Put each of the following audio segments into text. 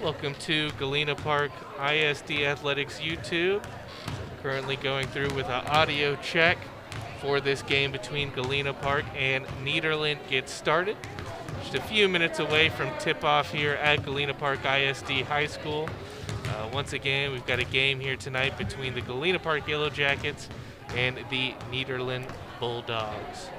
Welcome to Galena Park ISD Athletics YouTube. Currently going through with an audio check for this game between Galena Park and Nederland gets started. Just a few minutes away from tip-off here at Galena Park ISD High School. Once again, we've got a game here tonight between the Galena Park Yellow Jackets and the Nederland Bulldogs.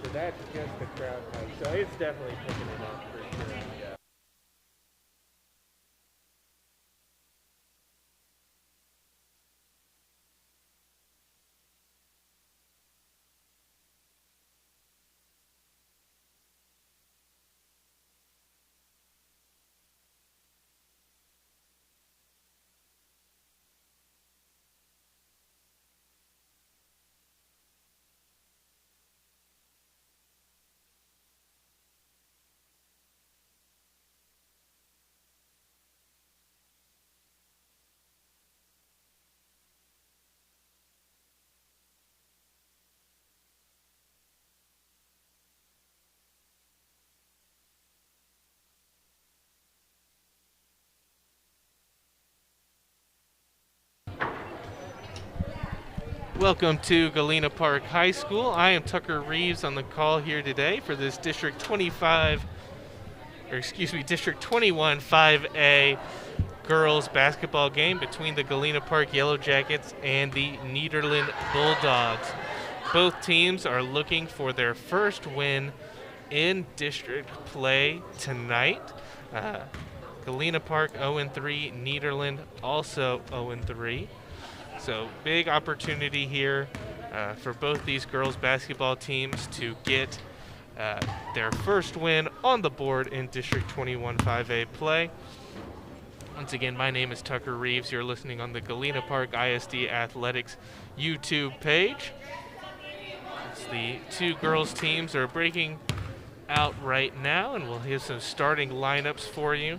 So that's just the crowd noise. So it's definitely picking it up for sure. Yeah. Welcome to Galena Park High School. I am Tucker Reeves on the call here today for this District 21 5A girls basketball game between the Galena Park Yellow Jackets and the Nederland Bulldogs. Both teams are looking for their first win in district play tonight. Galena Park 0-3, Nederland also 0-3. So big opportunity here for both these girls basketball teams to get their first win on the board in District 21 5A play. Once again, my name is Tucker Reeves. You're listening on the Galena Park ISD Athletics YouTube page. As the two girls teams are breaking out right now, and we'll have some starting lineups for you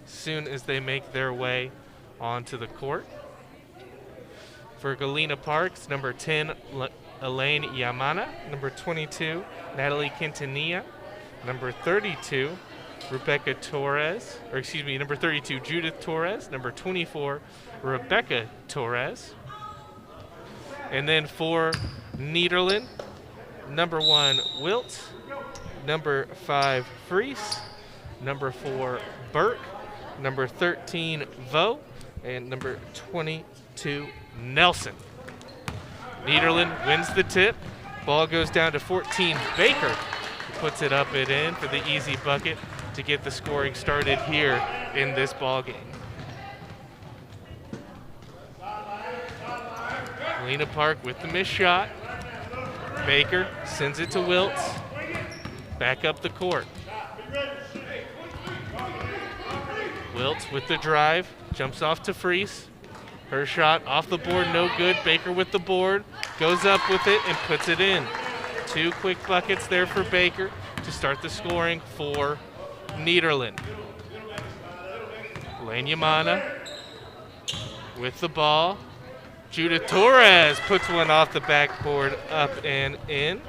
as soon as they make their way onto the court. For Galena Park's number 10, Elaine Yamana. Number 22, Natalie Quintanilla. Number 32, number 32, Judith Torres. Number 24, Rebecca Torres. And then for Nederland, number 1, Wilt. Number 5, Fries. Number 4, Burke. Number 13, Vo. And number 22, Nelson. Nederland wins the tip. Ball goes down to 14, Baker. He puts it up and in for the easy bucket to get the scoring started here in this ball game. Galena Park with the missed shot. Baker sends it to Wiltz. Back up the court. Wiltz with the drive. Jumps off to Fries. Her shot off the board, no good. Baker with the board, goes up with it and puts it in. 2 quick buckets there for Baker to start the scoring for Nederland. Elaine Yamana with the ball. Judith Torres puts one off the backboard, up and in.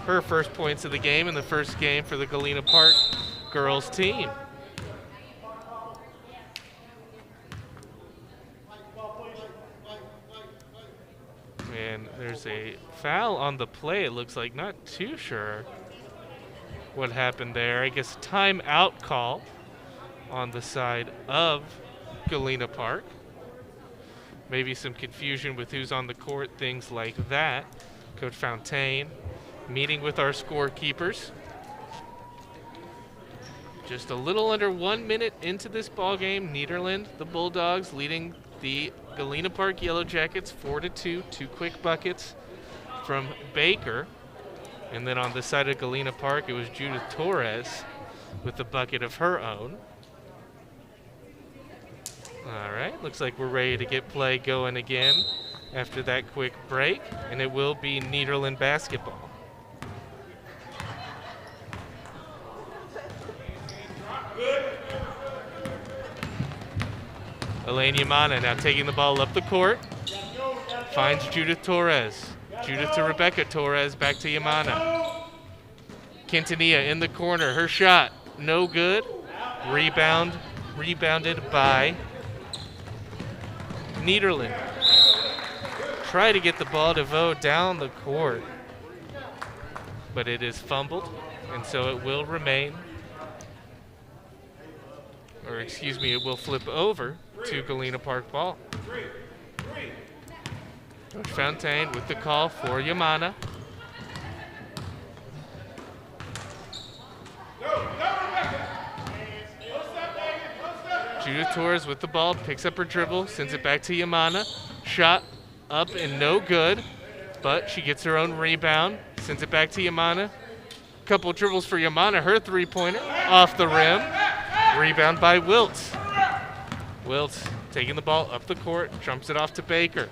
Her first points of the game in the first game for the Galena Park girls team. And there's a foul on the play, it looks like. Not too sure what happened there. I guess timeout call on the side of Galena Park. Maybe some confusion with who's on the court, things like that. Coach Fontaine meeting with our scorekeepers. Just a little under 1 minute into this ball game. Nederland, the Bulldogs, leading the Galena Park Yellow Jackets 4-2. 2 quick buckets from Baker. And then on the side of Galena Park, it was Judith Torres with the bucket of her own. All right, looks like we're ready to get play going again after that quick break, and it will be Nederland basketball. Elaine Yamana now taking the ball up the court, finds Judith Torres. Judith to Rebecca Torres, back to Yamana. Quintanilla in the corner, her shot, no good. Rebounded by Nederland. Try to get the ball to Vo down the court, but it is fumbled, and so it will remain, or excuse me, it will flip over to Galena Park ball. Coach Fontaine with the call for Yamana. Judith Torres with the ball, picks up her dribble, sends it back to Yamana. Shot up and no good, but she gets her own rebound, sends it back to Yamana. Couple dribbles for Yamana, her three-pointer off the rim. Rebound by Wiltz. Wiltz taking the ball up the court, jumps it off to Baker.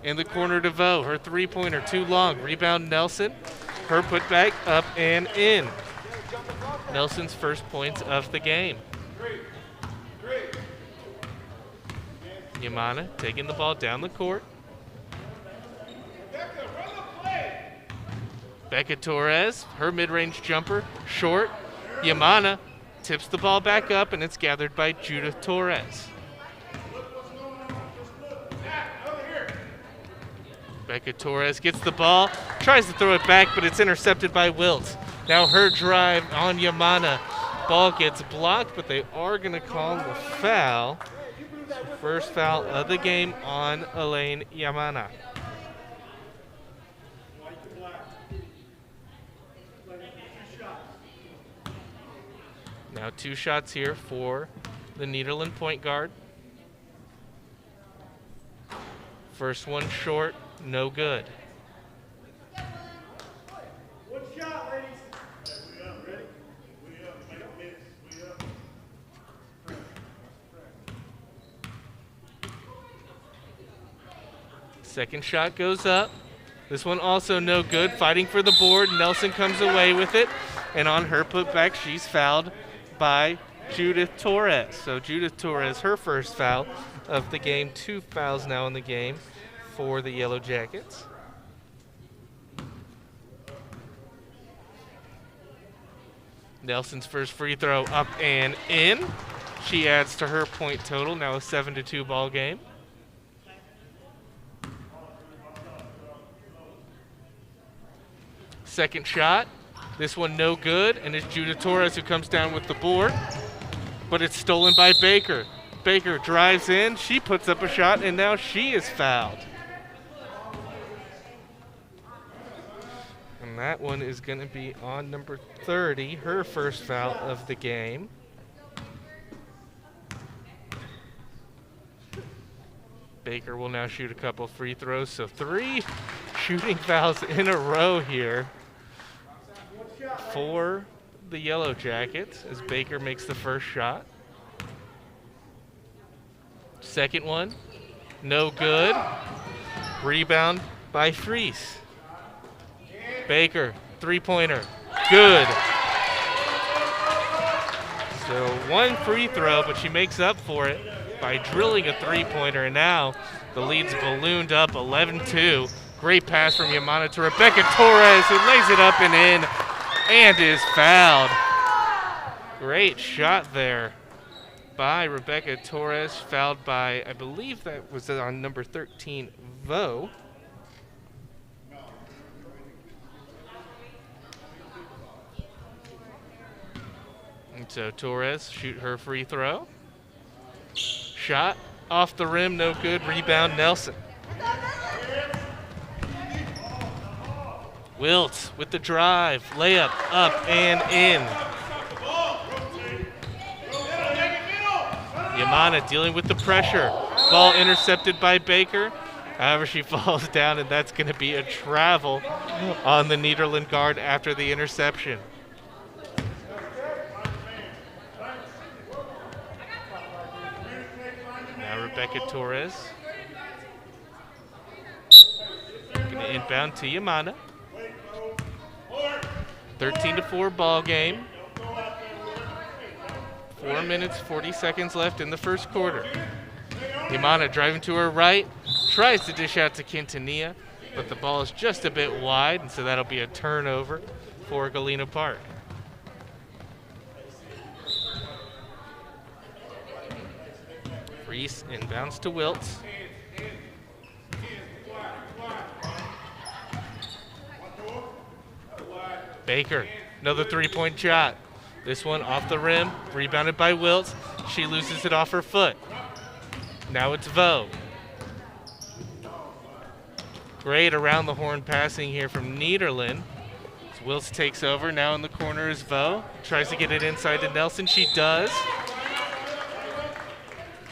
In the corner to Vo, her three-pointer too long. Rebound Nelson, her putback up and in. Nelson's first points of the game. Yamana taking the ball down the court. Becca Torres, her mid-range jumper, short. Yamana tips the ball back up, and it's gathered by Judith Torres. Becca Torres gets the ball, tries to throw it back, but it's intercepted by Wilt. Now her drive on Yamana. Ball gets blocked, but they are going to call the foul. First foul of the game on Elaine Yamana. Now 2 shots here for the Nederland point guard. First one short, no good. One shot, ladies. Ready? Second shot goes up. This one also no good. Fighting for the board. Nelson comes away with it. And on her putback, she's fouled by Judith Torres. So Judith Torres, her first foul of the game. 2 fouls now in the game for the Yellow Jackets. Nelson's first free throw up and in. She adds to her point total. Now a 7-2 ball game. Second shot. This one no good, and it's Judith Torres who comes down with the board, but it's stolen by Baker. Baker drives in, she puts up a shot, and now she is fouled. And that one is going to be on number 30, her first foul of the game. Baker will now shoot a couple free throws, so 3 shooting fouls in a row here for the Yellow Jackets as Baker makes the first shot. Second one, no good. Rebound by Fries. Baker, three-pointer, good. So 1 free throw, but she makes up for it by drilling a three-pointer, and now the lead's ballooned up 11-2. Great pass from Yamana to Rebecca Torres, who lays it up and in and is fouled. Great shot there by Rebecca Torres, fouled by, I believe that was on number 13, Vo. And so Torres shoot her free throw. Shot off the rim, no good. Rebound Nelson. Wilt with the drive, layup up and in. Yamana dealing with the pressure. Ball intercepted by Baker. However, she falls down, and that's going to be a travel on the Nederland guard after the interception. Now Rebecca Torres. Going to inbound to Yamana. 13-4 ball game. 4 minutes, 40 seconds left in the first quarter. Yamana driving to her right, tries to dish out to Quintanilla, but the ball is just a bit wide, and so that'll be a turnover for Galena Park. Reese inbounds to Wiltz. Baker, another three-point shot. This one off the rim, rebounded by Wiltz. She loses it off her foot. Now it's Vo. Great around the horn passing here from Nederland. As Wiltz takes over, now in the corner is Vo. Tries to get it inside to Nelson, she does.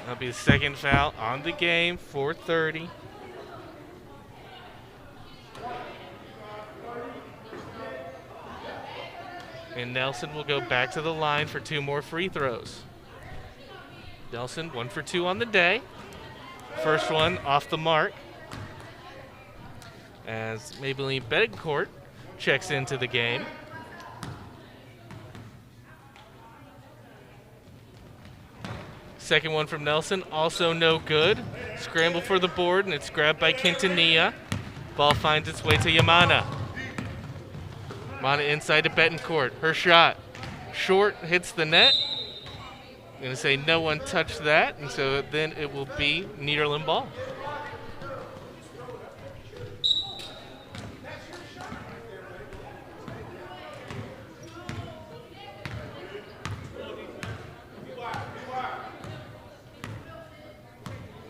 That'll be the second foul on the game, 4:30. And Nelson will go back to the line for 2 more free throws. Nelson 1 for 2 on the day. First one off the mark. As Maybelline Betancourt checks into the game. Second one from Nelson, also no good. Scramble for the board, and it's grabbed by Quintanilla. Ball finds its way to Yamana. Yamana inside to Betancourt. Her shot. Short, hits the net. I'm going to say no one touched that, and so then it will be Nederland ball.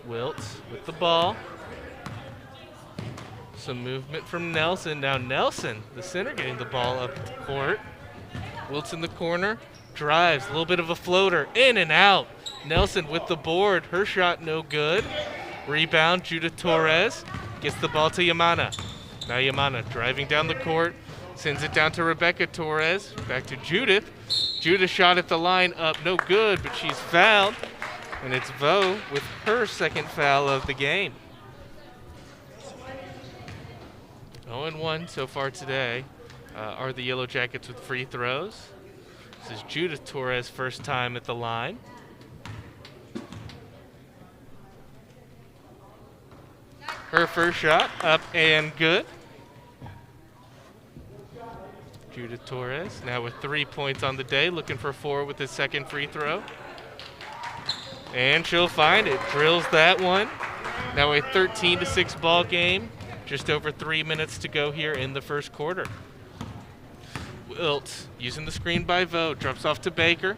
Wiltz with the ball. Some movement from Nelson. Now Nelson, the center, getting the ball up the court. Wiltz in the corner. Drives, a little bit of a floater. In and out. Nelson with the board. Her shot no good. Rebound, Judith Torres. Gets the ball to Yamana. Now Yamana driving down the court. Sends it down to Rebecca Torres. Back to Judith. Judith shot at the line up. No good, but she's fouled. And it's Vo with her second foul of the game. 0-1 so far today are the Yellow Jackets with free throws. This is Judith Torres' first time at the line. Her first shot up and good. Judith Torres now with 3 points on the day, looking for 4 with his second free throw. And she'll find it, drills that one. Now a 13-6 ball game. Just over 3 minutes to go here in the first quarter. Wiltz using the screen by Vo, drops off to Baker.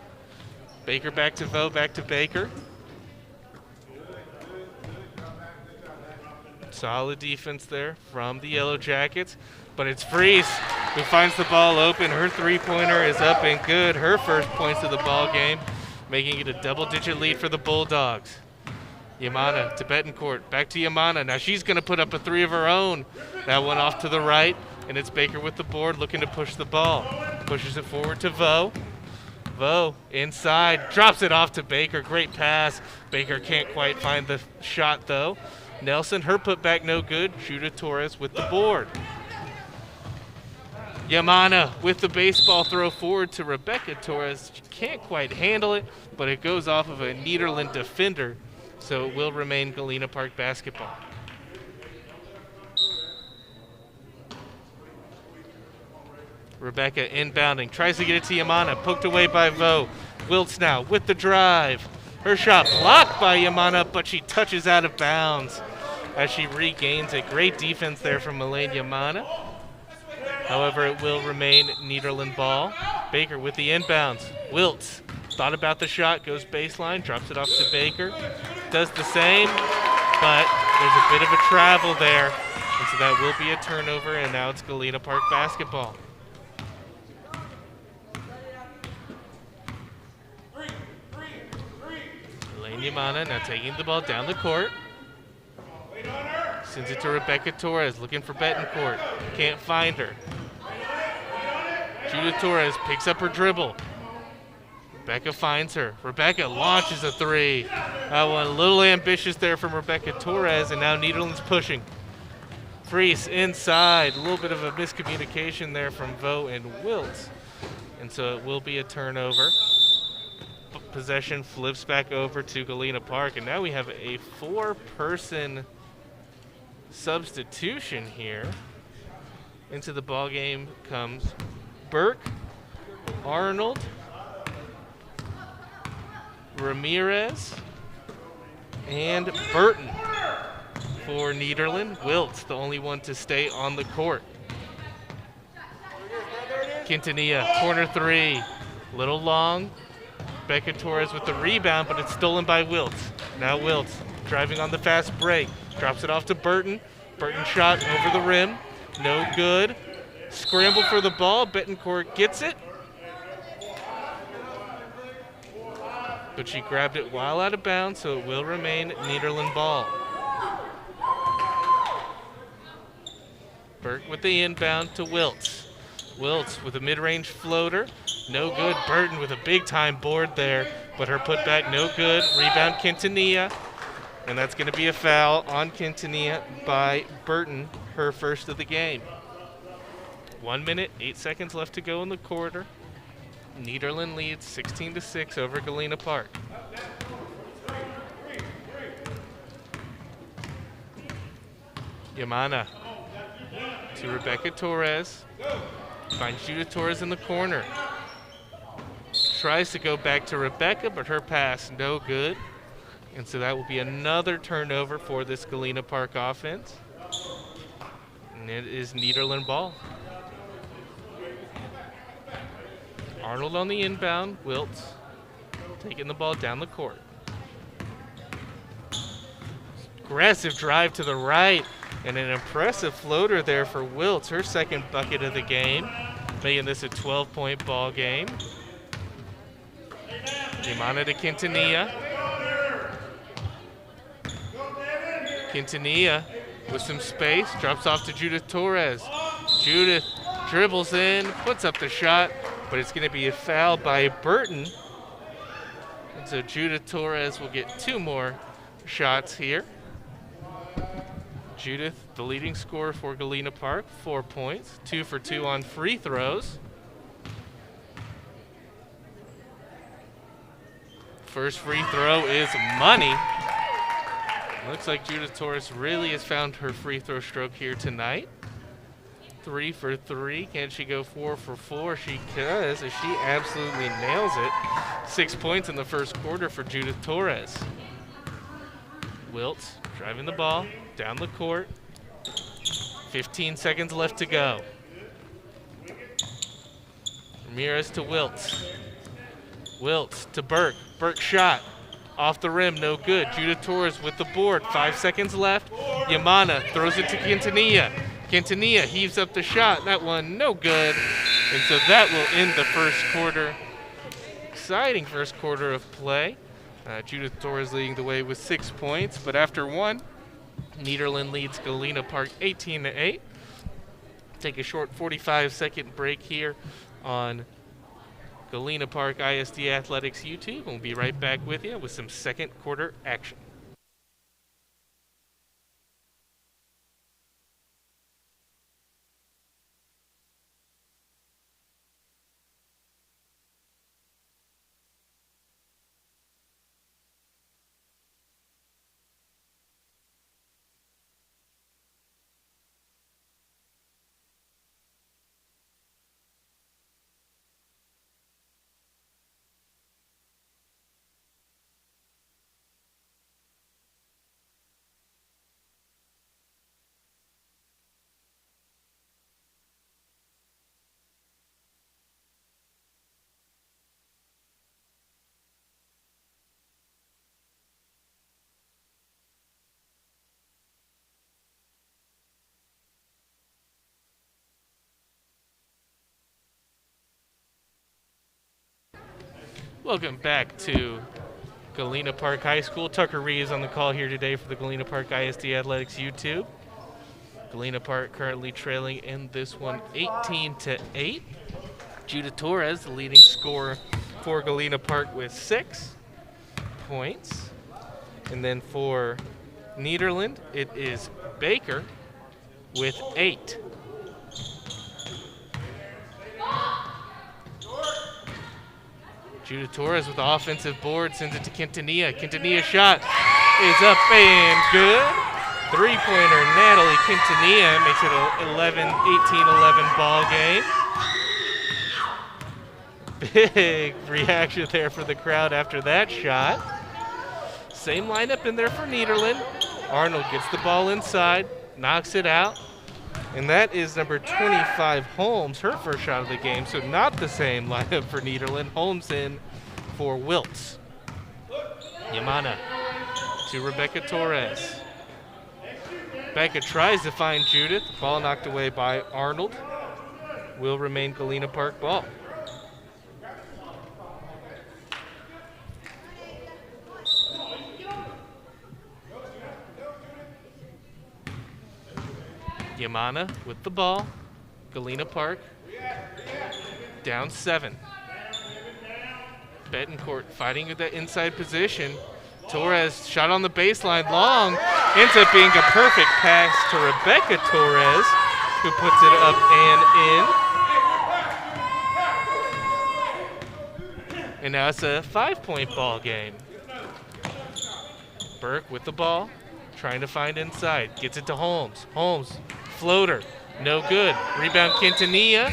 Baker back to Vo, back to Baker. Solid defense there from the Yellow Jackets, but it's Freese who finds the ball open. Her three-pointer is up and good. Her first points of the ball game, making it a double-digit lead for the Bulldogs. Yamana to Betancourt, back to Yamana. Now she's going to put up a 3 of her own. That one off to the right, and it's Baker with the board looking to push the ball. Pushes it forward to Vo. Vo inside, drops it off to Baker. Great pass. Baker can't quite find the shot though. Nelson, her putback no good. Judith Torres with the board. Yamana with the baseball throw forward to Rebecca Torres. She can't quite handle it, but it goes off of a Nederland defender. So it will remain Galena Park basketball. Rebecca inbounding, tries to get it to Yamana, poked away by Vo. Wiltz now with the drive. Her shot blocked by Yamana, but she touches out of bounds as she regains it. Great defense there from Elaine Yamana. However, it will remain Nederland ball. Baker with the inbounds. Wiltz thought about the shot, goes baseline, drops it off to Baker. Does the same, but there's a bit of a travel there. And so that will be a turnover, and now it's Galena Park basketball. Elaine Ryan Yamana now taking the ball down the court. Sends it to Rebecca Torres, looking for Betancourt. Can't find her. Judith Torres picks up her dribble. Rebecca finds her. Rebecca launches a three. That one a little ambitious there from Rebecca Torres, and now Nederland's pushing. Freese inside. A little bit of a miscommunication there from Vo and Wilt. And so it will be a turnover. Possession flips back over to Galena Park, and now we have a 4-person substitution here. Into the ball game comes Burke, Arnold, Ramirez, and Burton for Nederland. Wilt, the only one to stay on the court. Quintanilla, corner three, little long. Becca Torres with the rebound, but it's stolen by Wilt. Now Wilt driving on the fast break, drops it off to Burton. Burton shot over the rim, no good. Scramble for the ball, Betancourt gets it. But she grabbed it while out of bounds, so it will remain Nederland ball. Burke with the inbound to Wilt. Wilt with a mid-range floater. No good. Burton with a big-time board there, but her putback no good. Rebound Quintanilla, and that's going to be a foul on Quintanilla by Burton, her first of the game. 1 minute, 8 seconds left to go in the quarter. Nederland leads 16-6 over Galena Park. Yamana to Rebecca Torres. Finds Judith Torres in the corner. Tries to go back to Rebecca, but her pass no good. And so that will be another turnover for this Galena Park offense. And it is Nederland ball. Arnold on the inbound. Wilt taking the ball down the court. Aggressive drive to the right. And an impressive floater there for Wilt, her second bucket of the game, making this a 12-point ball game. Yamana to Quintanilla. Quintanilla with some space, drops off to Judith Torres. Judith dribbles in, puts up the shot, but it's going to be a foul by Burton. And so Judith Torres will get 2 more shots here. Judith, the leading scorer for Galena Park, 4 points, 2 for 2 on free throws. First free throw is money. Looks like Judith Torres really has found her free throw stroke here tonight. 3 for 3. Can she go 4 for 4? She does, as she absolutely nails it. 6 points in the first quarter for Judith Torres. Wilt driving the ball down the court. 15 seconds left to go. Ramirez to Wilt. Wilt to Burke. Burke shot. Off the rim, no good. Judith Torres with the board. 5 seconds left. Yamana throws it to Quintanilla. Quintanilla heaves up the shot. That one, no good. And so that will end the first quarter. Exciting first quarter of play. Judith Torres leading the way with 6 points. But after one, Nederland leads Galena Park 18-8. Take a short 45-second break here on Galena Park ISD Athletics YouTube, and we'll be right back with you with some second quarter action. Welcome back to Galena Park High School. Tucker Ree is on the call here today for the Galena Park ISD Athletics YouTube. Galena Park currently trailing in this one 18-8. Judah Torres, the leading scorer for Galena Park with 6 points. And then for Nederland, it is Baker with 8. Judah Torres with the offensive board, sends it to Quintanilla. Quintanilla's shot is up and good. Three-pointer, Natalie Quintanilla makes it an 18-11 ball game. Big reaction there for the crowd after that shot. Same lineup in there for Nederland. Arnold gets the ball inside, knocks it out. And that is number 25, Holmes, her first shot of the game. So not the same lineup for Nederland. Holmes in for Wiltz. Yamana to Rebecca Torres. Rebecca tries to find Judith. Ball knocked away by Arnold. Will remain Galena Park ball. Yamana with the ball. Galena Park down 7. Betancourt fighting with that inside position. Torres shot on the baseline long. Ends up being a perfect pass to Rebecca Torres, who puts it up and in. And now it's a 5-point ball game. Burke with the ball, trying to find inside. Gets it to Holmes. Holmes, floater, no good. Rebound Quintanilla.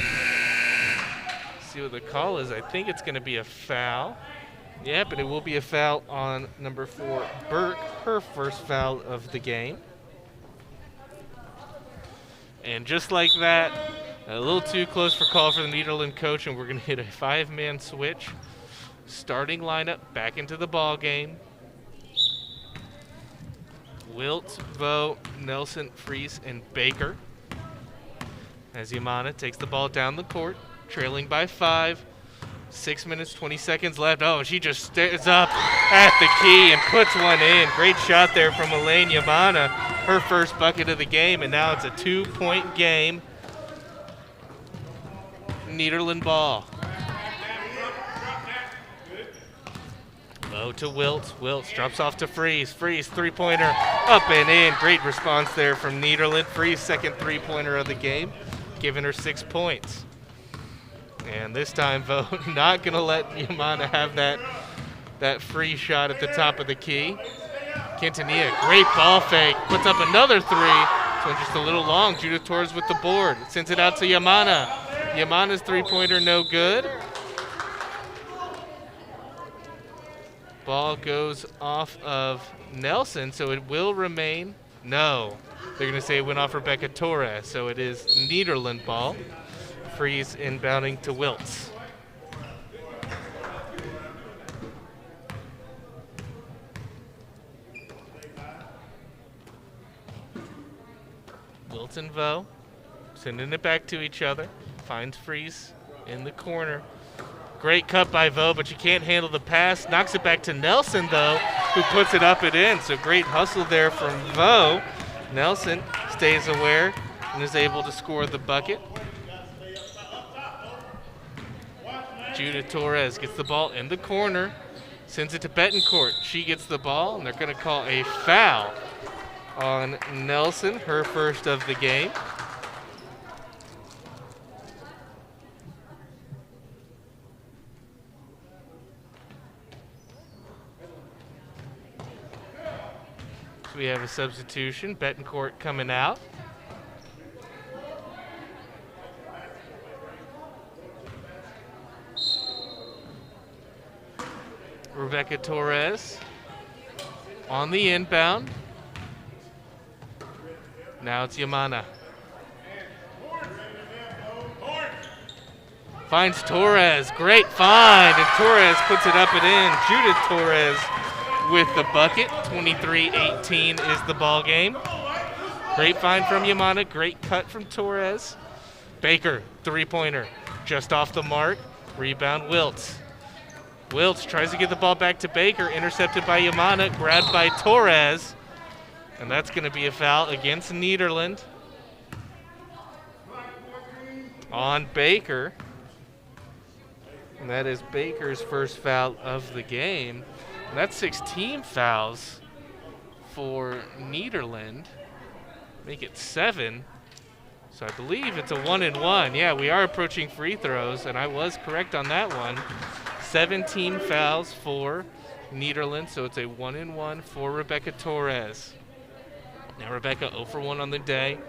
See what the call is. I think it's going to be a foul. Yeah, but it will be a foul on number 4, Burke, her first foul of the game. And just like that, a little too close for call for the Nederland coach, and we're going to hit a 5-man switch. Starting lineup back into the ball game. Wilt, Vo, Nelson, Fries, and Baker. As Yamana takes the ball down the court, trailing by 5. 6 minutes, 20 seconds left. Oh, she just stares up at the key and puts one in. Great shot there from Elaine Yamana, her first bucket of the game, and now it's a 2-point game. Nederland ball. Low to Wilt. Wilt drops off to Fries. Fries, three-pointer, up and in. Great response there from Nederland. Fries, second three-pointer of the game, giving her 6 points. And this time, Vo not going to let Yamana have that free shot at the top of the key. Quintanilla, great ball fake, puts up another 3. This one's just a little long. Judith Torres with the board. Sends it out to Yamana. Yamana's three-pointer no good. Ball goes off of Nelson, so it will remain. No, they're going to say it went off Rebecca Torres, so it is Nederland ball. Fries inbounding to Wiltz. Wiltz and Vo sending it back to each other. Finds Fries in the corner. Great cut by Vo, but she can't handle the pass. Knocks it back to Nelson, though, who puts it up and in. So great hustle there from Vo. Nelson stays aware and is able to score the bucket. Judah Torres gets the ball in the corner, sends it to Betancourt. She gets the ball, and they're going to call a foul on Nelson, her first of the game. So we have a substitution, Betancourt coming out. Rebecca Torres on the inbound. Now it's Yamana. Finds Torres. Great find. And Torres puts it up and in. Judith Torres with the bucket. 23-18 is the ball game. Great find from Yamana. Great cut from Torres. Baker, three-pointer. Just off the mark. Rebound Wiltz. Wiltz tries to get the ball back to Baker, intercepted by Yamana, grabbed by Torres, and that's going to be a foul against Nederland on Baker. And that is Baker's first foul of the game. And that's 16 fouls for Nederland. Make it 7. So I believe it's a 1-and-1. Yeah, we are approaching free throws, and I was correct on that one. 17 fouls for Nederland, so it's a 1-and-1 for Rebecca Torres. Now Rebecca 0 for 1 on the day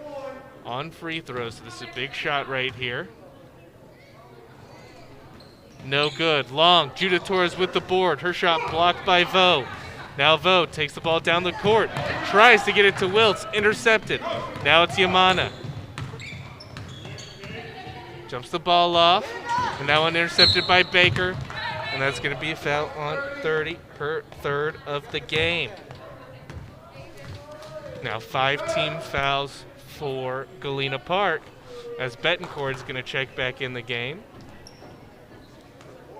on free throws. So this is a big shot right here. No good. Long. Judith Torres with the board. Her shot blocked by Vo. Now Vo takes the ball down the court. Tries to get it to Wiltz. Intercepted. Now it's Yamana. Jumps the ball off. And now intercepted by Baker. And that's going to be a foul on 30. Her third of the game. Now 5 team fouls for Galena Park as Betancourt is going to check back in the game.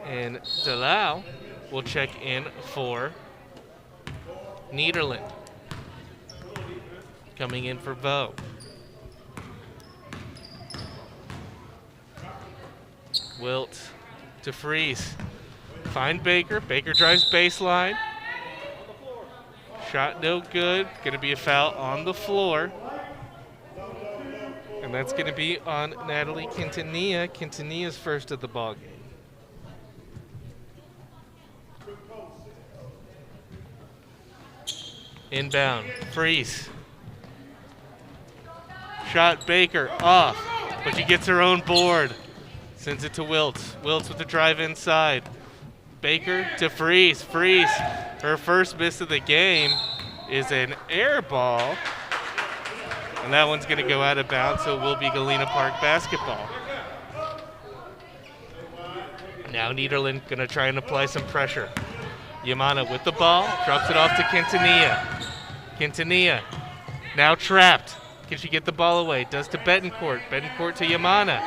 And Delau will check in for Nederland. Coming in for Vo. Wilt to Freeze. Find Baker. Baker drives baseline. Shot no good. Going to be a foul on the floor. And that's going to be on Natalie Quintanilla. Quintanilla's first of the ball game. Inbound, Freeze. Shot Baker off, but she gets her own board. Sends it to Wiltz. Wiltz with the drive inside. Baker to Freeze. Freeze, her first miss of the game is an air ball. And that one's going to go out of bounds, so it will be Galena Park basketball. Now Nederland going to try and apply some pressure. Yamana with the ball, drops it off to Quintanilla. Quintanilla now trapped. Can she get the ball away? Does to Betancourt. Betancourt to Yamana.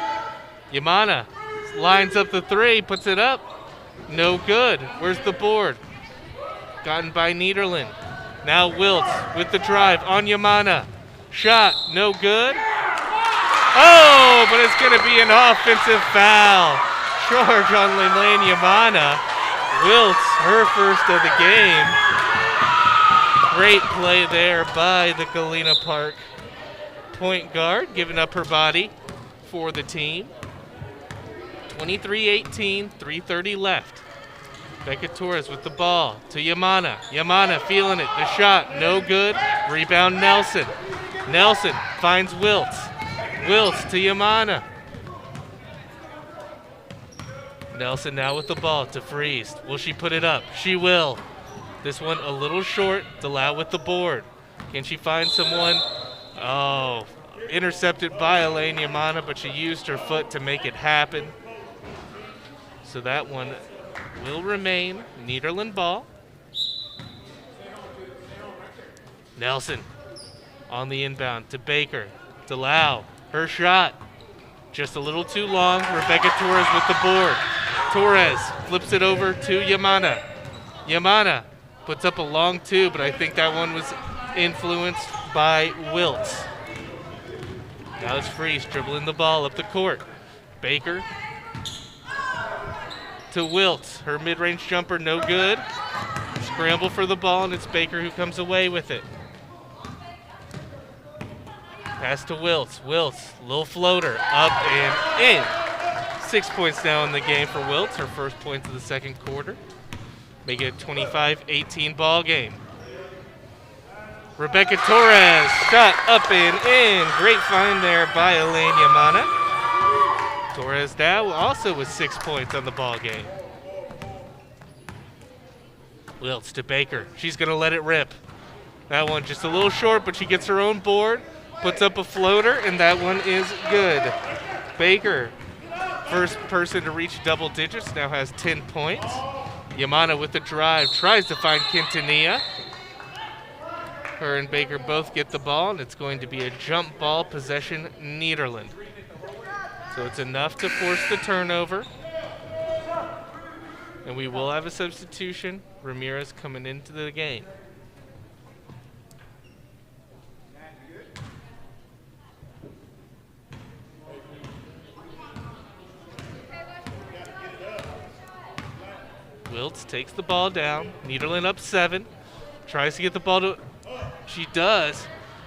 Yamana lines up the 3, puts it up. No good. Where's the board? Gotten by Nederland. Now Wiltz with the drive on Yamana. Shot, no good. Oh, but it's going to be an offensive foul. Charge on Lane Yamana. Wiltz, her first of the game. Great play there by the Galena Park point guard, giving up her body for the team. 23-18, 3:30 left. Becca Torres with the ball to Yamana. Yamana feeling it. The shot, no good. Rebound Nelson. Nelson finds Wiltz. Wiltz to Yamana. Nelson now with the ball to Freeze. Will she put it up? She will. This one a little short. Delau with the board. Can she find someone? Oh, intercepted by Elaine Yamana, but she used her foot to make it happen. So that one will remain Nederland ball. Nelson on the inbound to Baker. Delau, her shot. Just a little too long. Rebecca Torres with the board. Torres flips it over to Yamana. Yamana puts up a long 2, but I think that one was influenced by Wiltz. Now it's Freeze dribbling the ball up the court. Baker to Wiltz. Her mid-range jumper no good. Scramble for the ball, and it's Baker who comes away with it. Pass to Wiltz. Wiltz, little floater, up and in. 6 points now in the game for Wiltz, her first points of the second quarter. Make it a 25-18 ball game. Rebecca Torres, shot up and in. Great find there by Elaine Yamana. Torres now also with 6 points on the ball game. Wiltz to Baker. She's going to let it rip. That one just a little short, but she gets her own board. Puts up a floater, and that one is good. Baker, first person to reach double digits, now has 10 points. Yamana with the drive, tries to find Quintanilla. Her and Baker both get the ball, and it's going to be a jump ball possession Nederland. So it's enough to force the turnover. And we will have a substitution. Ramirez coming into the game. Wiltz takes the ball down. Nederland up 7. Tries to get the ball to... She does.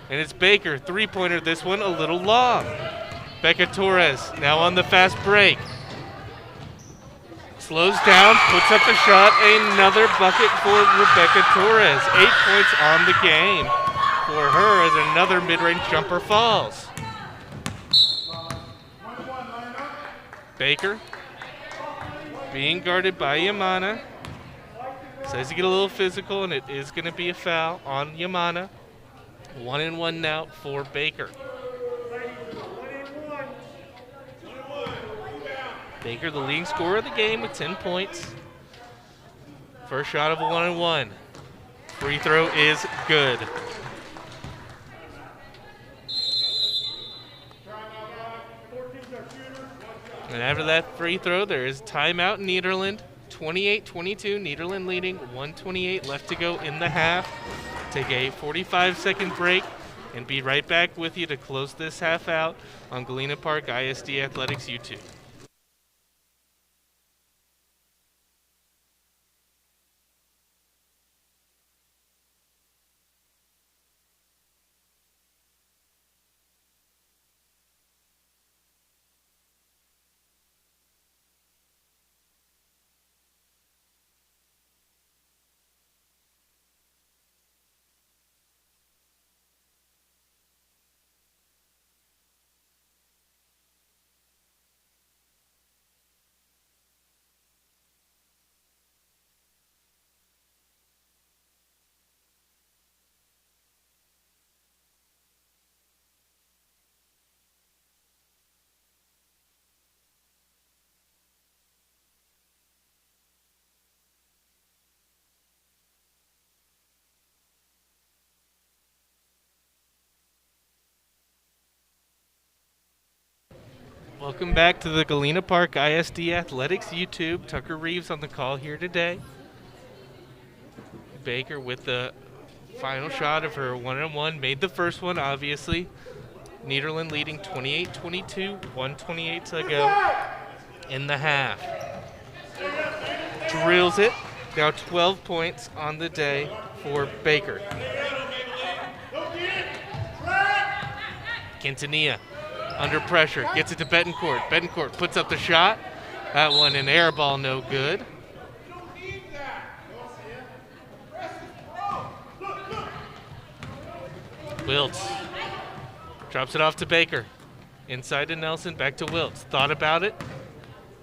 And it's Baker. Three-pointer. This one a little long. Becca Torres now on the fast break. Slows down, puts up the shot. Another bucket for Rebecca Torres. 8 points on the game for her as another mid-range jumper falls. Baker being guarded by Yamana. Says to get a little physical, and it is going to be a foul on Yamana. 1-1 now for Baker. Baker, the leading scorer of the game with 10 points. First shot of a 1-1. Free throw is good. And after that free throw, there is timeout in Nederland. 28-22, Nederland leading, 1:28 left to go in the half. Take a 45-second break and be right back with you to close this half out on Galena Park ISD Athletics YouTube. Welcome back to the Galena Park ISD Athletics YouTube. Tucker Reeves on the call here today. Baker with the final shot of her 1-on-1. Made the first one, obviously. Nederland leading 28-22, 1:28 to go in the half. Drills it. Now 12 points on the day for Baker. Quintanilla under pressure, gets it to Betancourt. Betancourt puts up the shot. That one an air ball, no good. Wiltz drops it off to Baker. Inside to Nelson, back to Wiltz. Thought about it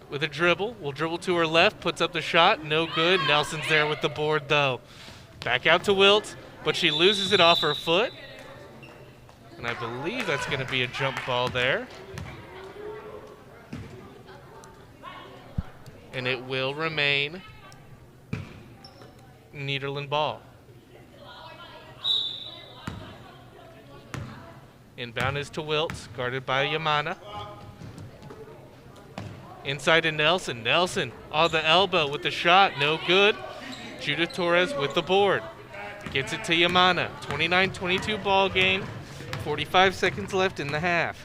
with a dribble. Will dribble to her left, puts up the shot, no good. Nelson's there with the board though. Back out to Wiltz, but she loses it off her foot. And I believe that's going to be a jump ball there. And it will remain Nederland ball. Inbound is to Wiltz, guarded by Yamana. Inside to Nelson. Nelson on the elbow with the shot, no good. Judith Torres with the board. Gets it to Yamana. 29-22 ball game. 45 seconds left in the half.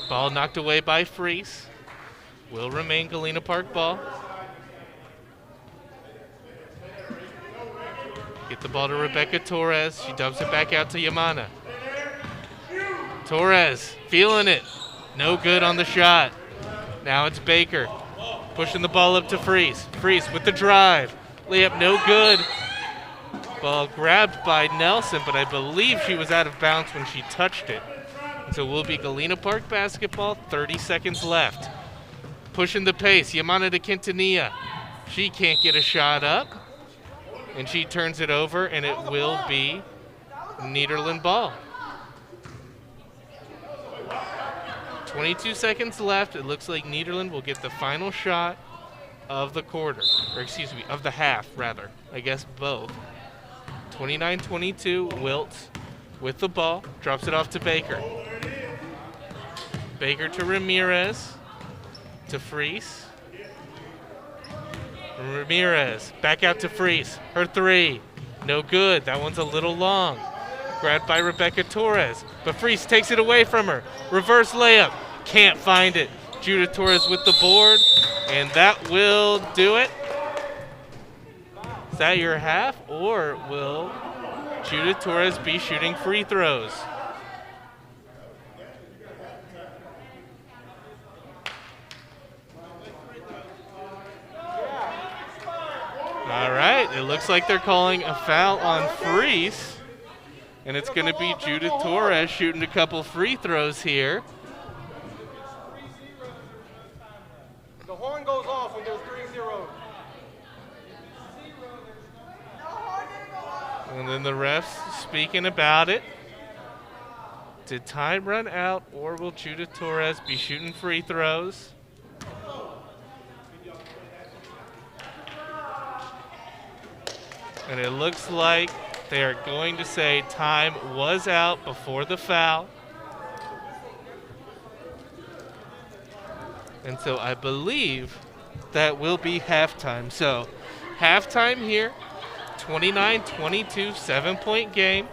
Ball knocked away by Freese. Will remain Galena Park ball. Get the ball to Rebecca Torres. She dumps it back out to Yamana. Torres feeling it. No good on the shot. Now it's Baker. Pushing the ball up to Freese. Freese with the drive. Layup no good. Ball grabbed by Nelson, but I believe she was out of bounds when she touched it. So we'll be Galena Park basketball, 30 seconds left. Pushing the pace, Yamana to Quintanilla. She can't get a shot up, and she turns it over, and it will be Nederland ball. 22 seconds left. It looks like Nederland will get the final shot of the quarter, or excuse me, of the half, rather. I guess both. 29-22, Wiltz with the ball, drops it off to Baker. Baker to Ramirez, to Freese. Ramirez back out to Freeze. Her three. No good. That one's a little long. Grabbed by Rebecca Torres. But Freeze takes it away from her. Reverse layup. Can't find it. Judah Torres with the board. And that will do it. Is that your half? Or will Judah Torres be shooting free throws? All right, it looks like they're calling a foul on Freeze. And it's going to be Judah Torres shooting a couple free throws here. The horn goes off when there's 3-0. And then the refs speaking about it. Did time run out, or will Judah Torres be shooting free throws? And it looks like they are going to say time was out before the foul. And so I believe that will be halftime. So halftime here, 29-22, 7-point game.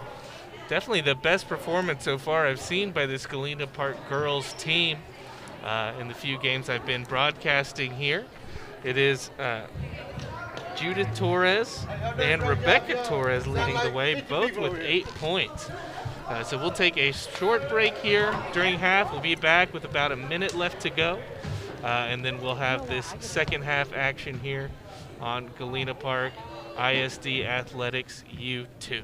Definitely the best performance so far I've seen by this Galena Park girls team in the few games I've been broadcasting here. It is Judah Torres and Rebecca Torres leading the way, both with 8 points. So we'll take a short break here during half. We'll be back with about a minute left to go. And then we'll have this second half action here on Galena Park ISD Athletics U2.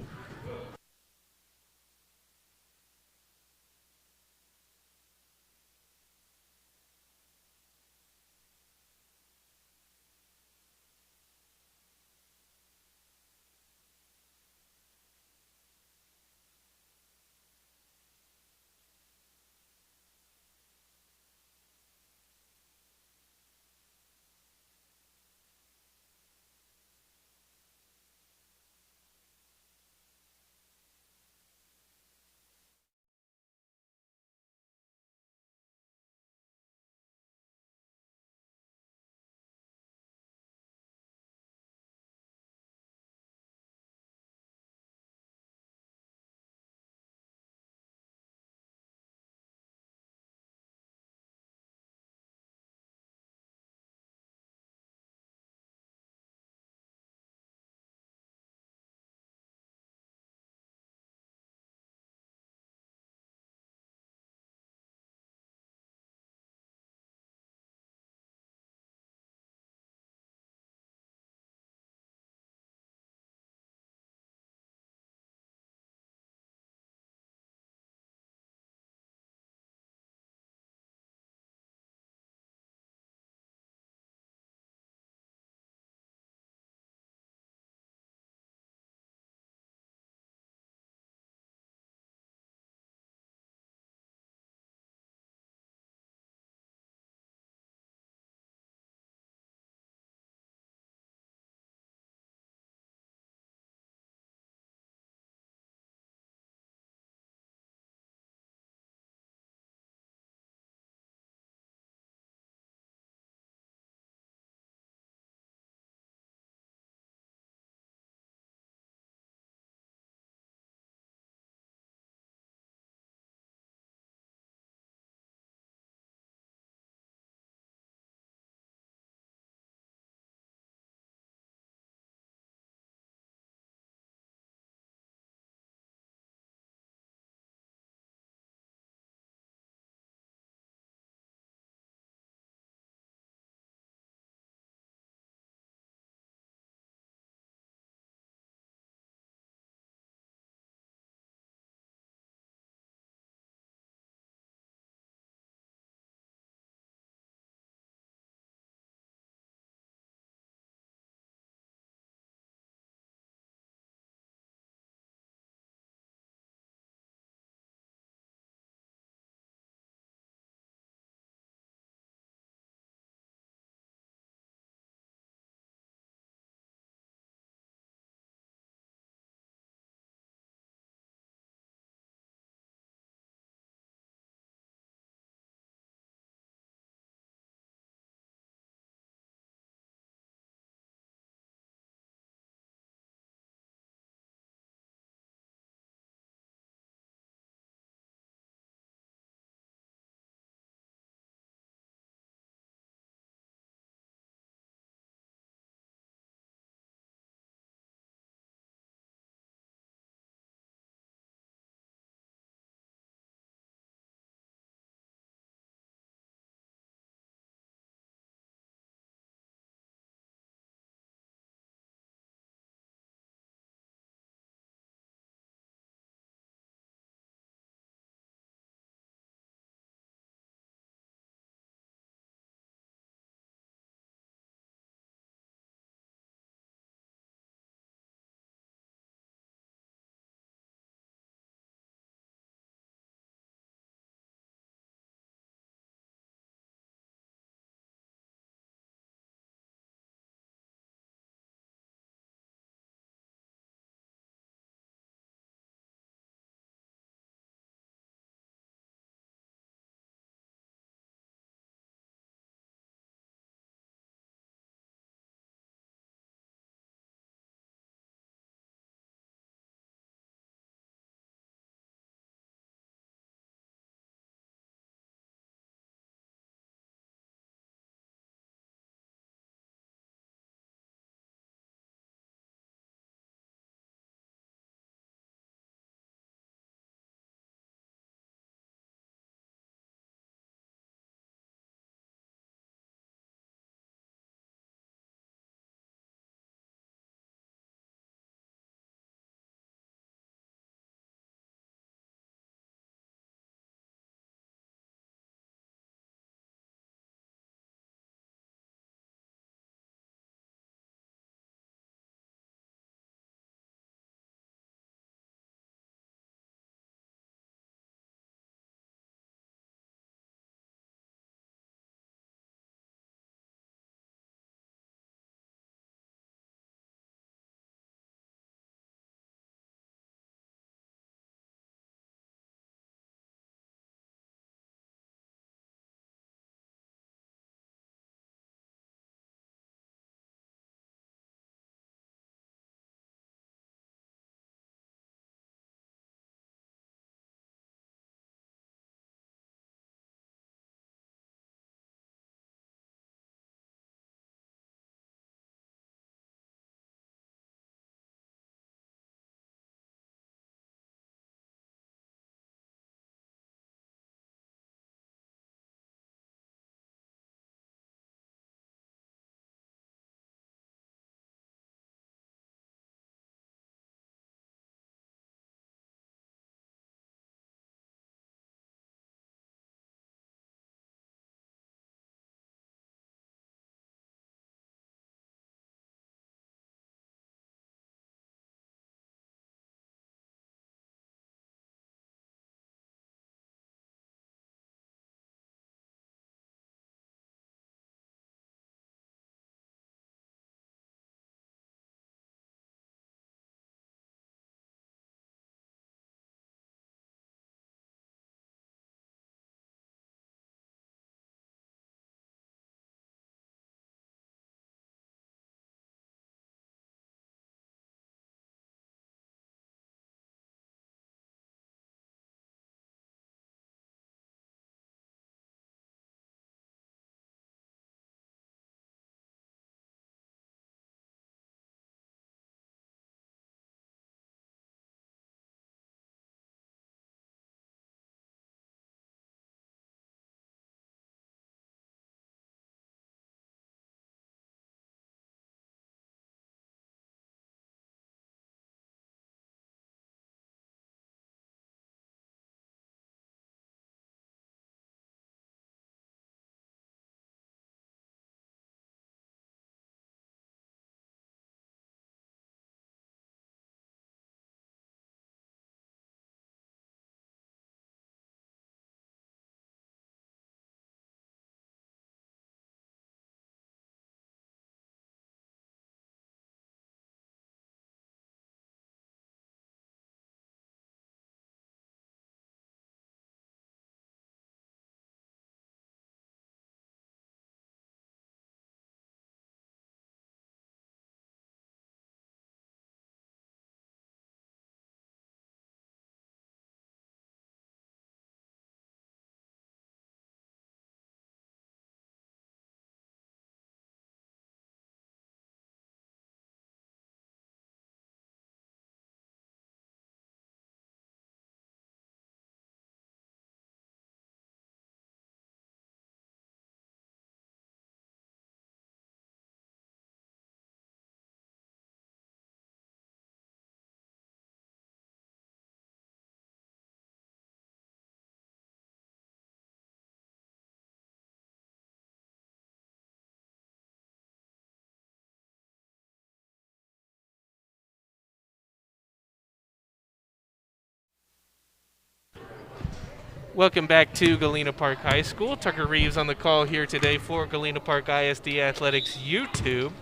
Welcome back to Galena Park High School. Tucker Reeves on the call here today for Galena Park ISD Athletics YouTube.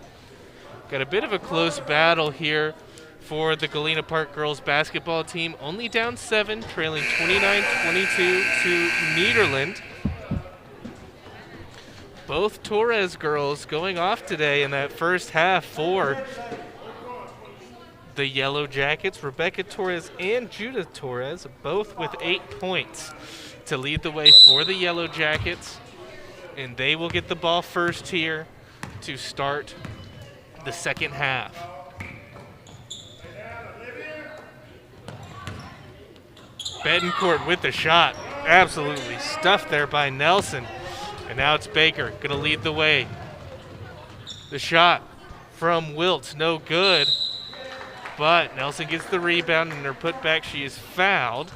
Got a bit of a close battle here for the Galena Park girls basketball team. Only down 7, trailing 29-22 to Nederland. Both Torres girls going off today in that first half for the Yellow Jackets. Rebecca Torres and Judith Torres, both with 8 points to lead the way for the Yellow Jackets. And they will get the ball first here to start the second half. Betancourt with the shot. Absolutely stuffed there by Nelson. And now it's Baker going to lead the way. The shot from Wilt, no good. But Nelson gets the rebound and her putback. She is fouled.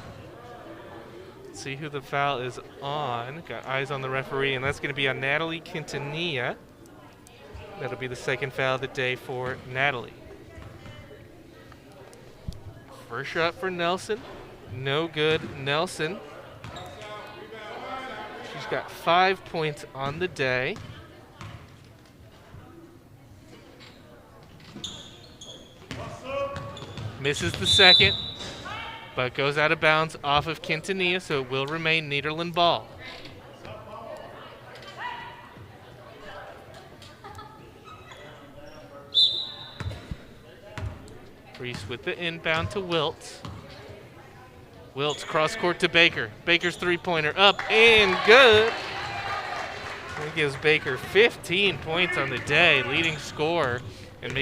Let's see who the foul is on. Got eyes on the referee, and that's going to be on Natalie Quintanilla. That'll be the second foul of the day for Natalie. First shot for Nelson. No good. Nelson. She's got 5 points on the day. Misses the second, but goes out of bounds off of Quintanilla, so it will remain Nederland ball. Reese with the inbound to Wiltz. Wiltz cross court to Baker. Baker's three-pointer up and good. That gives Baker 15 points on the day, leading scorer, and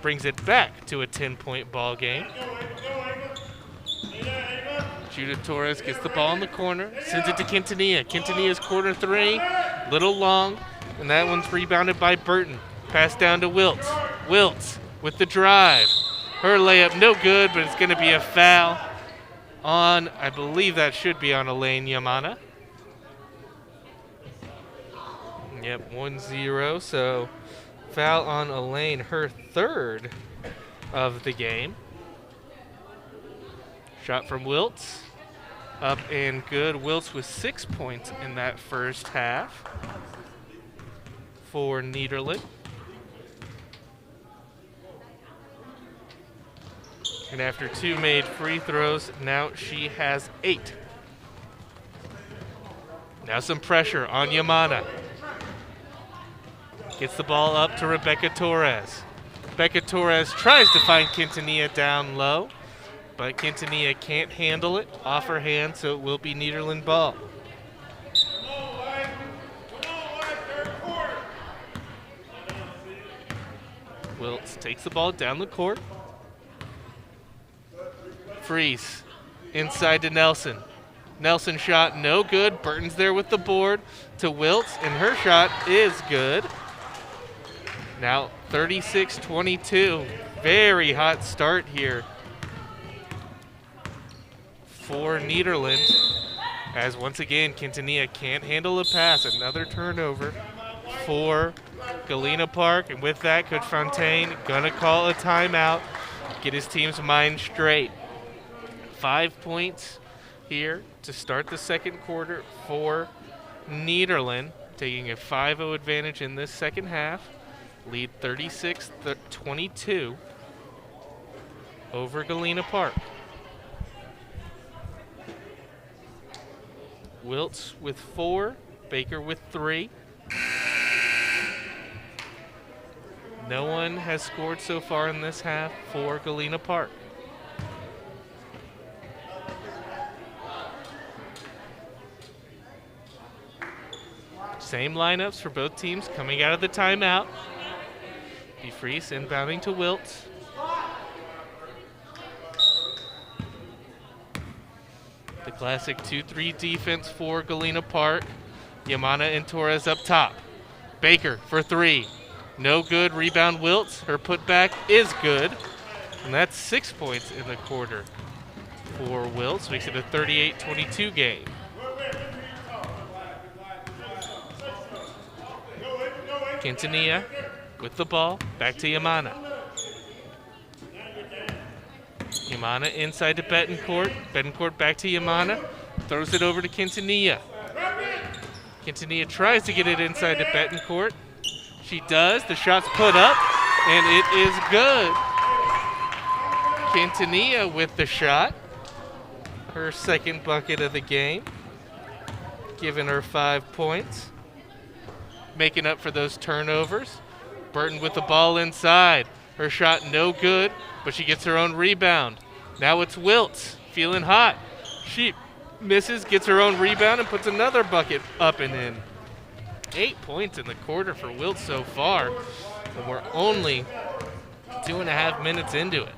brings it back to a 10-point ball game. Judith Torres gets the ball in the corner, sends it to Quintanilla. Quintanilla's corner three, little long, and that one's rebounded by Burton. Pass down to Wiltz. Wiltz with the drive. Her layup no good, but it's going to be a foul on, I believe that should be on Elaine Yamana. Yep, 1-0, so foul on Elaine, her third of the game. Shot from Wiltz, up and good. Wiltz with 6 points in that first half for Nederland. And after 2 made free throws, now she has 8. Now some pressure on Yamana. Gets the ball up to Rebecca Torres. Rebecca Torres tries to find Quintanilla down low, but Quintanilla can't handle it off her hand, so it will be Nederland ball. Wiltz takes the ball down the court. Freeze inside to Nelson. Nelson shot no good. Burton's there with the board to Wiltz, and her shot is good. Now 36-22. Very hot start here for Nederland, as once again Quintanilla can't handle a pass. Another turnover for Galena Park, and with that, Coach Fontaine gonna call a timeout, get his team's mind straight. 5 points here to start the second quarter for Nederland, taking a 5-0 advantage in this second half. Lead 36-22 over Galena Park. Wiltz with 4, Baker with 3. No one has scored so far in this half for Galena Park. Same lineups for both teams coming out of the timeout. DeFries inbounding to Wiltz. The classic 2-3 defense for Galena Park. Yamana and Torres up top. Baker for 3. No good. Rebound Wiltz. Her putback is good. And that's 6 points in the quarter for Wiltz. Makes it a 38-22 game. Quintanilla with the ball, back to Yamana. Yamana inside to Betancourt. Betancourt back to Yamana. throws it over to Quintanilla. Quintanilla tries to get it inside to Betancourt. She does. The shot's put up, and it is good. Quintanilla with the shot. Her second bucket of the game, giving her 5 points. Making up for those turnovers. Burton with the ball inside. Her shot no good, but she gets her own rebound. Now it's Wiltz, feeling hot. She misses, gets her own rebound, and puts another bucket up and in. 8 points in the quarter for Wiltz so far, and we're only 2.5 minutes into it.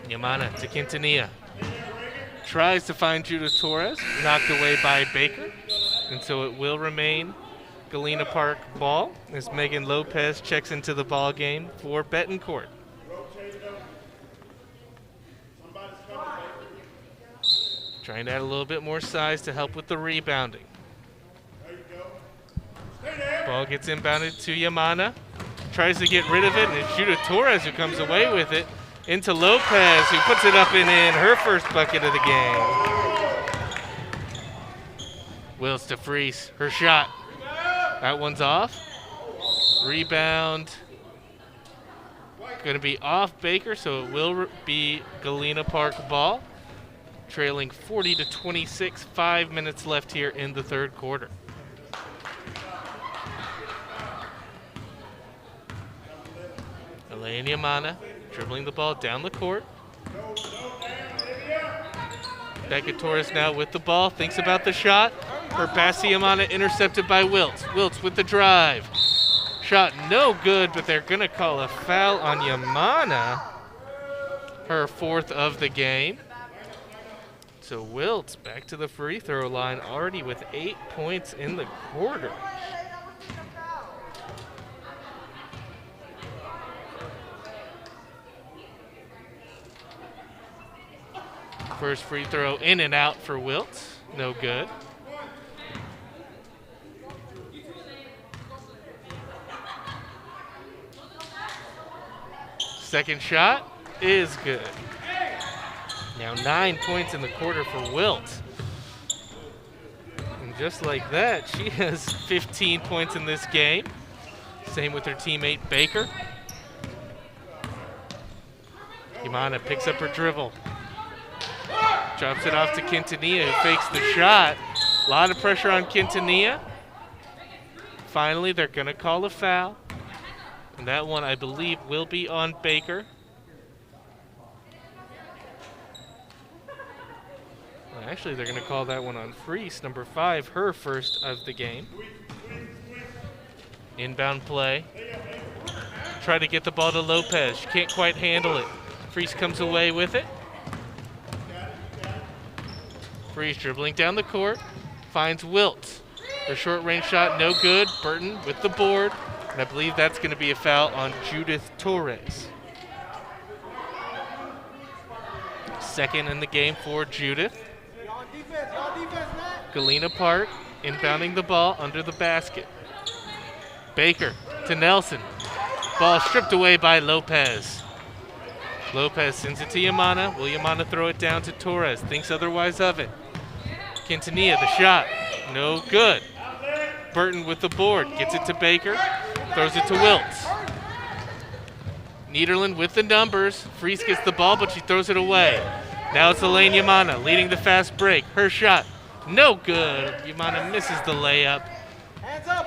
Yamana to Quintanilla. Tries to find Judith Torres, knocked away by Baker, and so it will remain Galena Park ball as Megan Lopez checks into the ball game for Betancourt. Trying to add a little bit more size to help with the rebounding. Ball gets inbounded to Yamana. Tries to get rid of it, and it's Judith Torres who comes away with it. Into Lopez, who puts it up and in, her first bucket of the game. Wills to Freese, her shot. That one's off. Rebound. Going to be off Baker, so it will be Galena Park ball. Trailing 40-26, 5 minutes left here in the third quarter. Elaine Yamana dribbling the ball down the court. Becca Torres now with the ball, thinks about the shot. Her pass to Yamana intercepted by Wiltz. Wiltz with the drive. Shot no good, but they're going to call a foul on Yamana. Her fourth of the game. So Wiltz back to the free throw line, already with 8 points in the quarter. First free throw in and out for Wiltz. No good. Second shot is good. Now 9 points in the quarter for Wiltz. And just like that, she has 15 points in this game. Same with her teammate Baker. Yamana picks up her dribble. Drops it off to Quintanilla, who fakes the shot. A lot of pressure on Quintanilla. Finally, they're going to call a foul. And that one, I believe, will be on Baker. Well, actually, they're going to call that one on Freese, number 5, her first of the game. Inbound play. Try to get the ball to Lopez. She can't quite handle it. Freese comes away with it. Freese dribbling down the court, finds Wiltz. Her short range shot, no good. Burton with the board, and I believe that's going to be a foul on Judith Torres. Second in the game for Judith. Galena Park inbounding the ball under the basket. Baker to Nelson. Ball stripped away by Lopez. Lopez sends it to Yamana. Will Yamana throw it down to Torres? Thinks otherwise of it. Quintanilla, the shot, no good. Burton with the board, gets it to Baker, throws it to Wiltz. Nederland with the numbers. Freese gets the ball, but she throws it away. Now it's Elaine Yamana leading the fast break. Her shot, no good. Yamana misses the layup.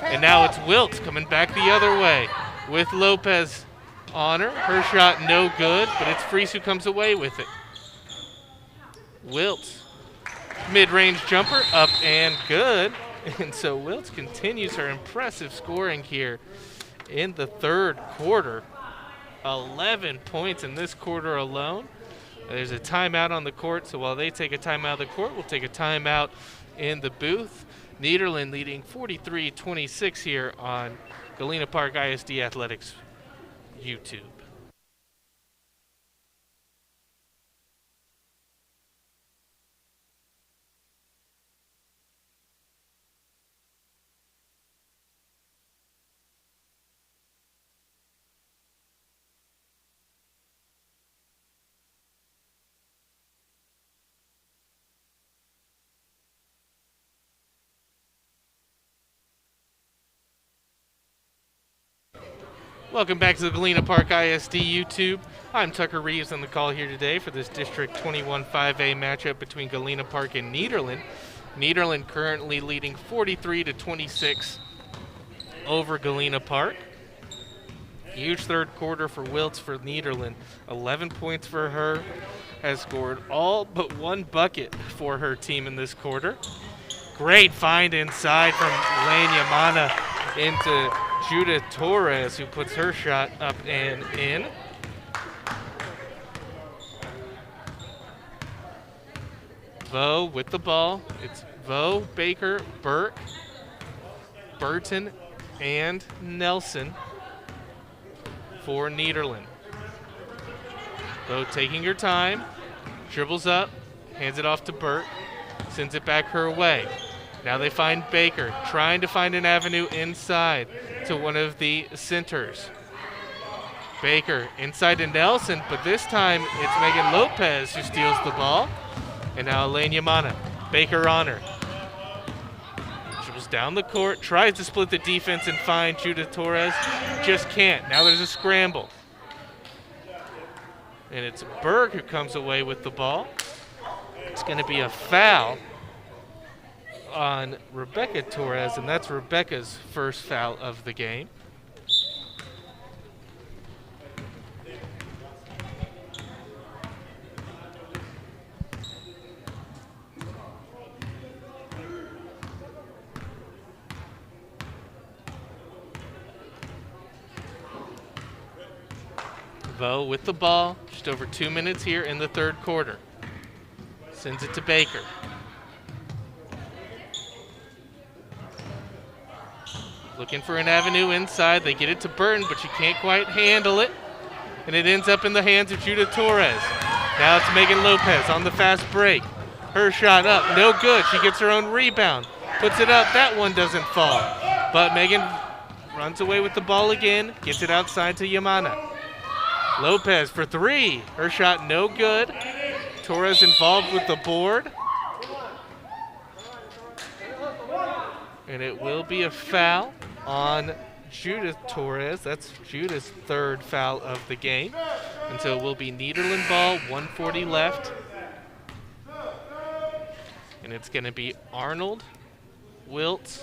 And now it's Wiltz coming back the other way with Lopez on her. Her shot, no good, but it's Freese who comes away with it. Wiltz. Mid-range jumper, up and good. And so Wiltz continues her impressive scoring here in the third quarter. 11 points in this quarter alone. There's a timeout on the court, so while they take a timeout of the court, we'll take a timeout in the booth. Nederland leading 43-26 here on Galena Park ISD Athletics YouTube. Welcome back to the Galena Park ISD YouTube. I'm Tucker Reeves on the call here today for this District 21 5A matchup between Galena Park and Nederland. Nederland currently leading 43-26 over Galena Park. Huge third quarter for Wiltz for Nederland. 11 points for her. Has scored all but one bucket for her team in this quarter. Great find inside from Lane Yamana into Judith Torres, who puts her shot up and in. Vo with the ball. It's Vo, Baker, Burke, Burton, and Nelson for Nederland. Vo taking her time, dribbles up, hands it off to Burke, sends it back her way. Now they find Baker, trying to find an avenue inside to one of the centers. Baker inside to Nelson, but this time it's Megan Lopez who steals the ball. And now Elaine Yamana, Baker on her. Dribbles down the court, tries to split the defense and find Judith Torres, just can't. Now there's a scramble. And it's Berg who comes away with the ball. It's going to be a foul on Rebecca Torres, and that's Rebecca's first foul of the game. Vo with the ball, just over 2 minutes here in the third quarter. Sends it to Baker. Looking for an avenue inside. They get it to Burton, but she can't quite handle it. And it ends up in the hands of Judith Torres. Now it's Megan Lopez on the fast break. Her shot up, no good. She gets her own rebound. Puts it up, that one doesn't fall. But Megan runs away with the ball again, gets it outside to Yamana. Lopez for three. Her shot no good. Torres involved with the board. And it will be a foul on Judith Torres. That's Judith's third foul of the game. And so it will be Nederland ball, 1:40 left. And it's going to be Arnold, Wiltz,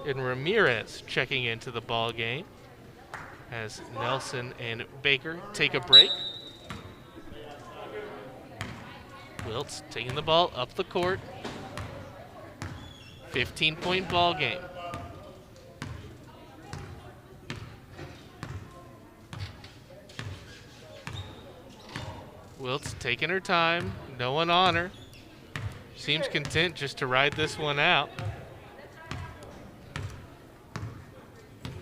and Ramirez checking into the ball game as Nelson and Baker take a break. Wiltz taking the ball up the court. 15-point ball game. Wiltz taking her time, no one on her. Seems content just to ride this one out.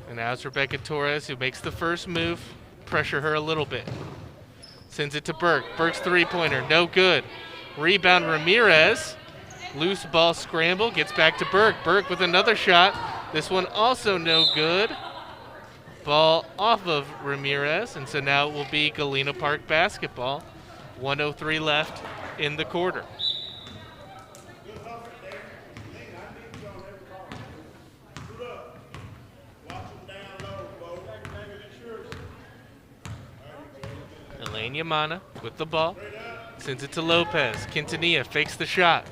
And now it's Rebecca Torres who makes the first move, pressure her a little bit. Sends it to Burke. Burke's three-pointer, no good. Rebound Ramirez. Loose ball scramble, gets back to Burke. Burke with another shot. This one also no good. Ball off of Ramirez, and so now it will be Galena Park basketball. 1:03 left in the quarter. Elaine Yamana with the ball. Sends it to Lopez. Quintanilla fakes the shot.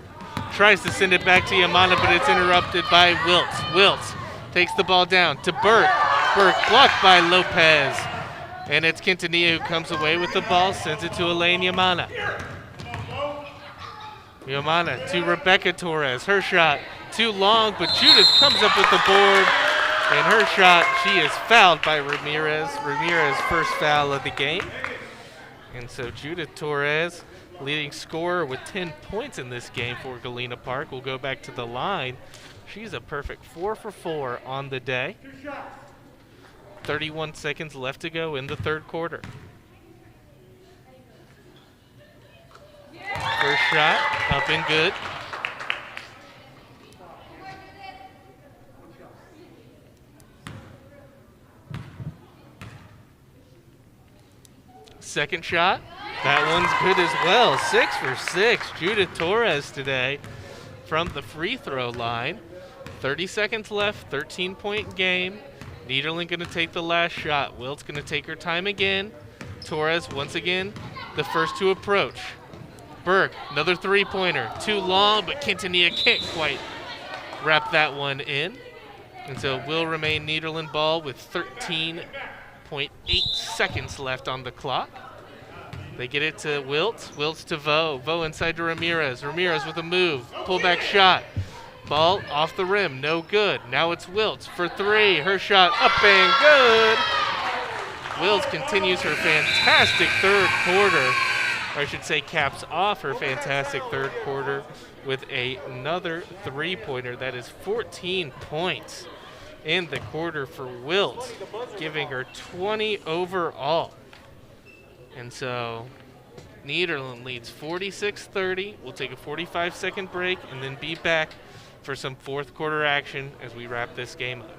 Tries to send it back to Yamana, but it's interrupted by Wiltz. Wiltz takes the ball down to Burke. Burke blocked by Lopez. And it's Quintanilla who comes away with the ball, sends it to Elaine Yamana. Yamana to Rebecca Torres. Her shot too long, but Judith comes up with the board. And her shot, she is fouled by Ramirez. Ramirez first foul of the game. And so Judith Torres, leading scorer with 10 points in this game for Galena Park, will go back to the line. She's a perfect 4 for 4 on the day. 31 seconds left to go in the third quarter. First shot, up and good. Second shot, that one's good as well. 6 for 6, Judith Torres today from the free throw line. 30 seconds left, 13-point game. Nederland going to take the last shot. Wilt's going to take her time again. Torres, once again, the first to approach. Burke, another three-pointer. Too long, but Quintanilla can't quite wrap that one in. And so it will remain Nederland ball with 13.8 seconds left on the clock. They get it to Wilt. Wilt's to Vo. Vo inside to Ramirez. Ramirez with a move. Pullback shot. Ball off the rim. No good. Now it's Wilt for three. Her shot up and good. Wilt continues her fantastic third quarter. Or I should say caps off her fantastic third quarter with another three-pointer. That is 14 points in the quarter for Wilt, giving her 20 overall. And so Nederland leads 46-30. We'll take a 45-second break and then be back for some fourth quarter action as we wrap this game up.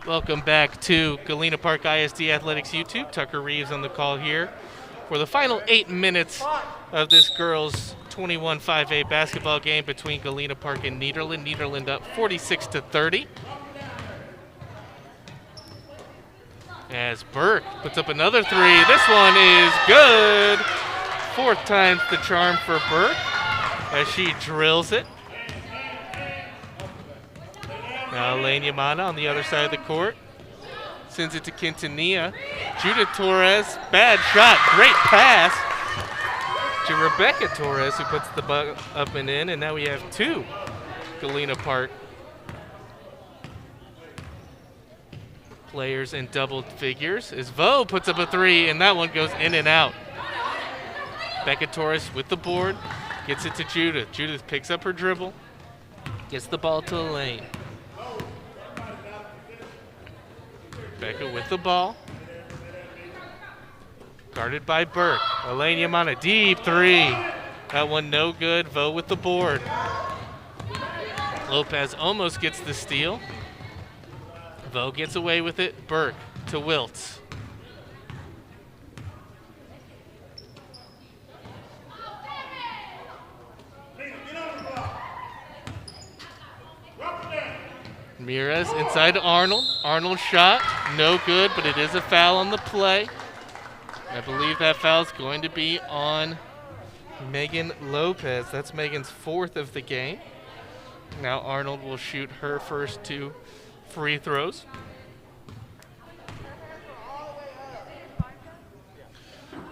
Welcome back to Galena Park ISD Athletics YouTube. Tucker Reeves on the call here for the final 8 minutes of this girls' 21-5A basketball game between Galena Park and Nederland. Nederland up 46-30. As Burke puts up another three. This one is good. Fourth time's the charm for Burke as she drills it. Now Elaine Yamana on the other side of the court. Sends it to Quintanilla. Judith Torres, bad shot, great pass to Rebecca Torres, who puts the ball up and in, and now we have two Galena Park players in double figures. As Vo puts up a three, and that one goes in and out. Becca Torres with the board, gets it to Judith. Judith picks up her dribble, gets the ball to Elaine. Becca with the ball. Guarded by Burke. Elaine Yamana, deep three. That one no good. Vo with the board. Lopez almost gets the steal. Vo gets away with it. Burke to Wiltz. Ramirez inside to Arnold. Arnold shot, no good, but it is a foul on the play. I believe that foul is going to be on Megan Lopez. That's Megan's fourth of the game. Now Arnold will shoot her first two free throws.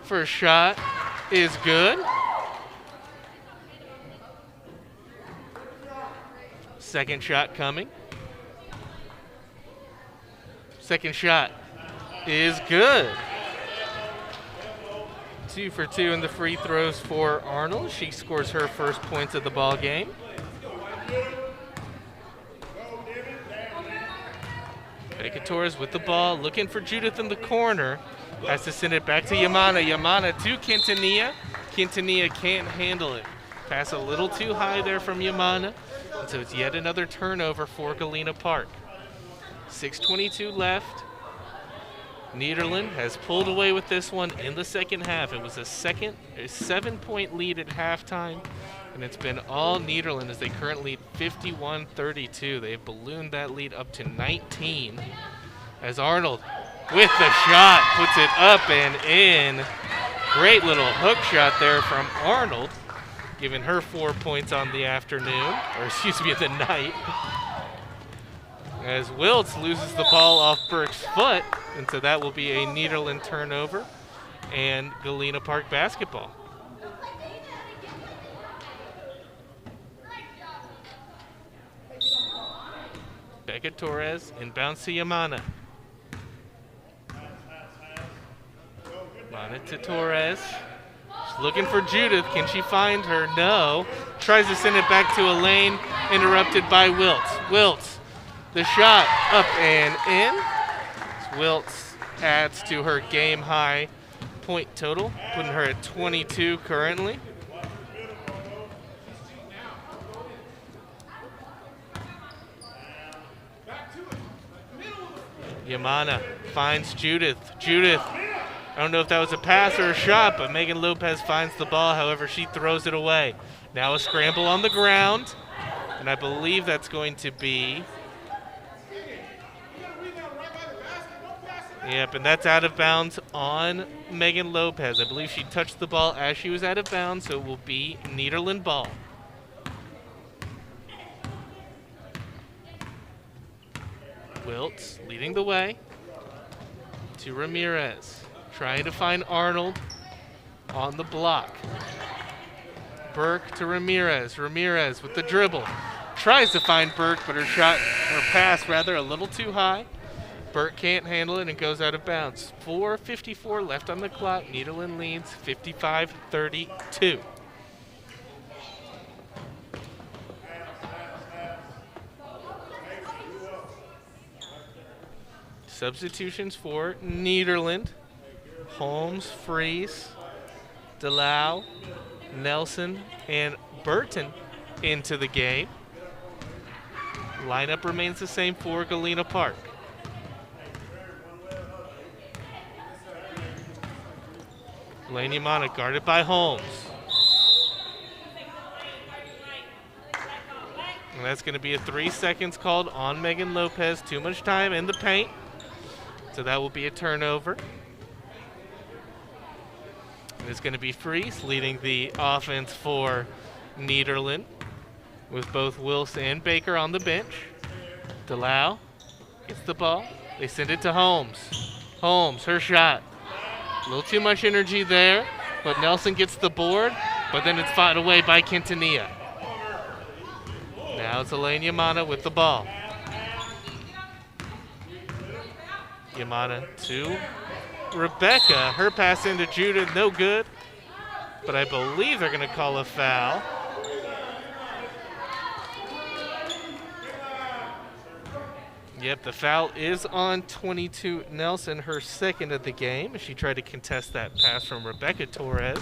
First shot is good. Second shot coming. Second shot is good. 2 for 2 in the free throws for Arnold. She scores her first points of the ball game. Becca Torres with the ball, looking for Judith in the corner. Has to send it back to Yamana. Yamana to Quintanilla. Quintanilla can't handle it. Pass a little too high there from Yamana. And so it's yet another turnover for Galena Park. 6:22 left. Nederland has pulled away with this one in the second half. It was a 7-point lead at halftime, and it's been all Nederland as they currently lead 51-32. They've ballooned that lead up to 19 as Arnold with the shot puts it up and in. Great little hook shot there from Arnold, giving her 4 points on the afternoon, or excuse me, the night. As Wiltz loses the ball off Burke's foot, and so that will be a Nederland turnover. and Galena Park basketball. Becca Torres inbounds to Yamana. On it to Torres. She's looking for Judith. Can she find her? No. Tries to send it back to Elaine. Interrupted by Wiltz. Wiltz, the shot up and in. Wiltz adds to her game high point total, putting her at 22 currently. Yamana finds Judith. Judith, I don't know if that was a pass or a shot, but Megan Lopez finds the ball. However, she throws it away. Now a scramble on the ground, and I believe that's going to be... Yep, and that's out of bounds on Megan Lopez. I believe she touched the ball as she was out of bounds, so it will be Nederland ball. Wiltz leading the way to Ramirez. Trying to find Arnold on the block. Burke to Ramirez. Ramirez with the dribble. Tries to find Burke, but her pass a little too high. Burke can't handle it and goes out of bounds. 4:54 left on the clock. Nederland leads 55-32. Substitutions for Nederland. Holmes, Fries, DeLau, Nelson, and Burton into the game. Lineup remains the same for Galena Park. Elaine Yamana guarded by Holmes. And that's going to be a 3 seconds called on Megan Lopez. Too much time in the paint. So that will be a turnover. And it's going to be Fries leading the offense for Nederland with both Wilson and Baker on the bench. DeLau gets the ball. They send it to Holmes. Holmes, her shot. A little too much energy there, but Nelson gets the board, but then it's fought away by Quintanilla. Now it's Elaine Yamana with the ball. Yamana to Rebecca. Her pass into Judith, no good, but I believe they're going to call a foul. Yep, the foul is on 22 Nelson, her second of the game. She tried to contest that pass from Rebecca Torres.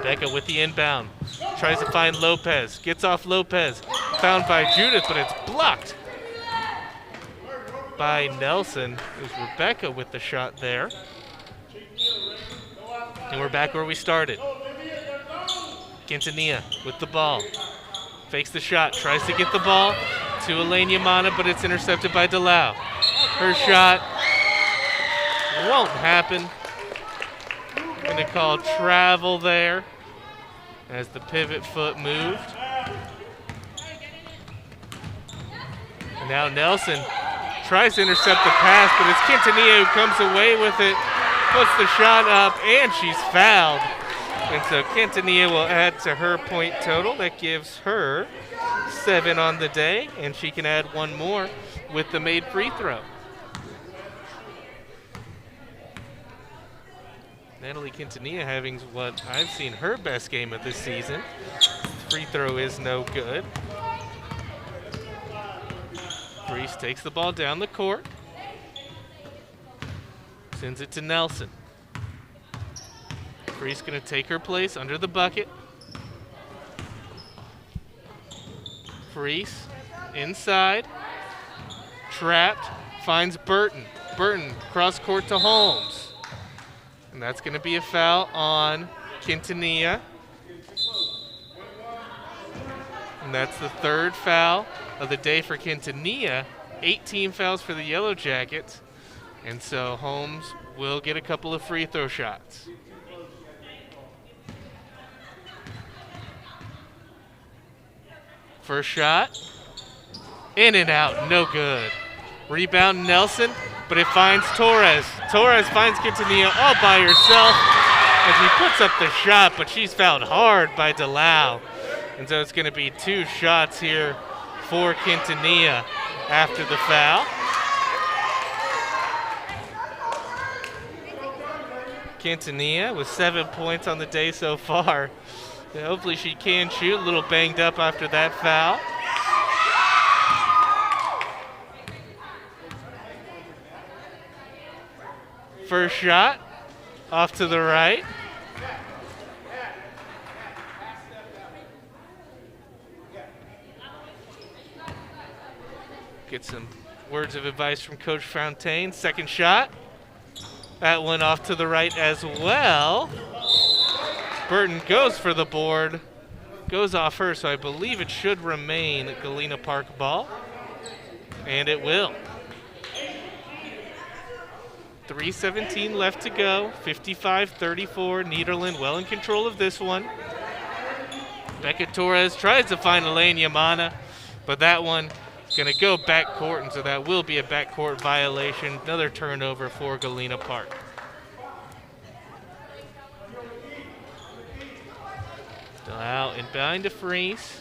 Becca with the inbound. Tries to find Lopez. Gets off Lopez. Found by Judith, but it's blocked by Nelson. It was Rebecca with the shot there. And we're back where we started. Quintanilla with the ball. Fakes the shot. Tries to get the ball to Elaine Yamana, but it's intercepted by DeLau. Her shot won't happen. Going to call travel there as the pivot foot moved. And now Nelson tries to intercept the pass, but it's Quintanilla who comes away with it, puts the shot up, and she's fouled. And so Quintanilla will add to her point total. That gives her 7 on the day, and she can add one more with the made free throw. Natalie Quintanilla having what I've seen her best game of this season. Free throw is no good. Fries takes the ball down the court. Sends it to Nelson. Fries going to take her place under the bucket. Fries inside. Trapped. Finds Burton. Burton cross court to Holmes. And that's going to be a foul on Quintanilla. And that's the third foul of the day for Quintanilla. 18 fouls for the Yellow Jackets. And so Holmes will get a couple of free throw shots. First shot. In and out. No good. Rebound Nelson, but it finds Torres. Torres finds Quintanilla all by herself as she puts up the shot, but she's fouled hard by Delau. And so it's going to be 2 shots here for Quintanilla after the foul. Quintanilla with 7 points on the day so far. Hopefully she can shoot. A little banged up after that foul. First shot off to the right. Get some words of advice from Coach Fontaine. Second shot. That one off to the right as well. Burton goes for the board. Goes off her, so I believe it should remain Galena Park ball. And it will. 3:17 left to go. 55-34. Nederland well in control of this one. Becca Torres tries to find Elaine Yamana, but that one is going to go backcourt, and so that will be a backcourt violation. Another turnover for Galena Park. Still out and behind to Freeze.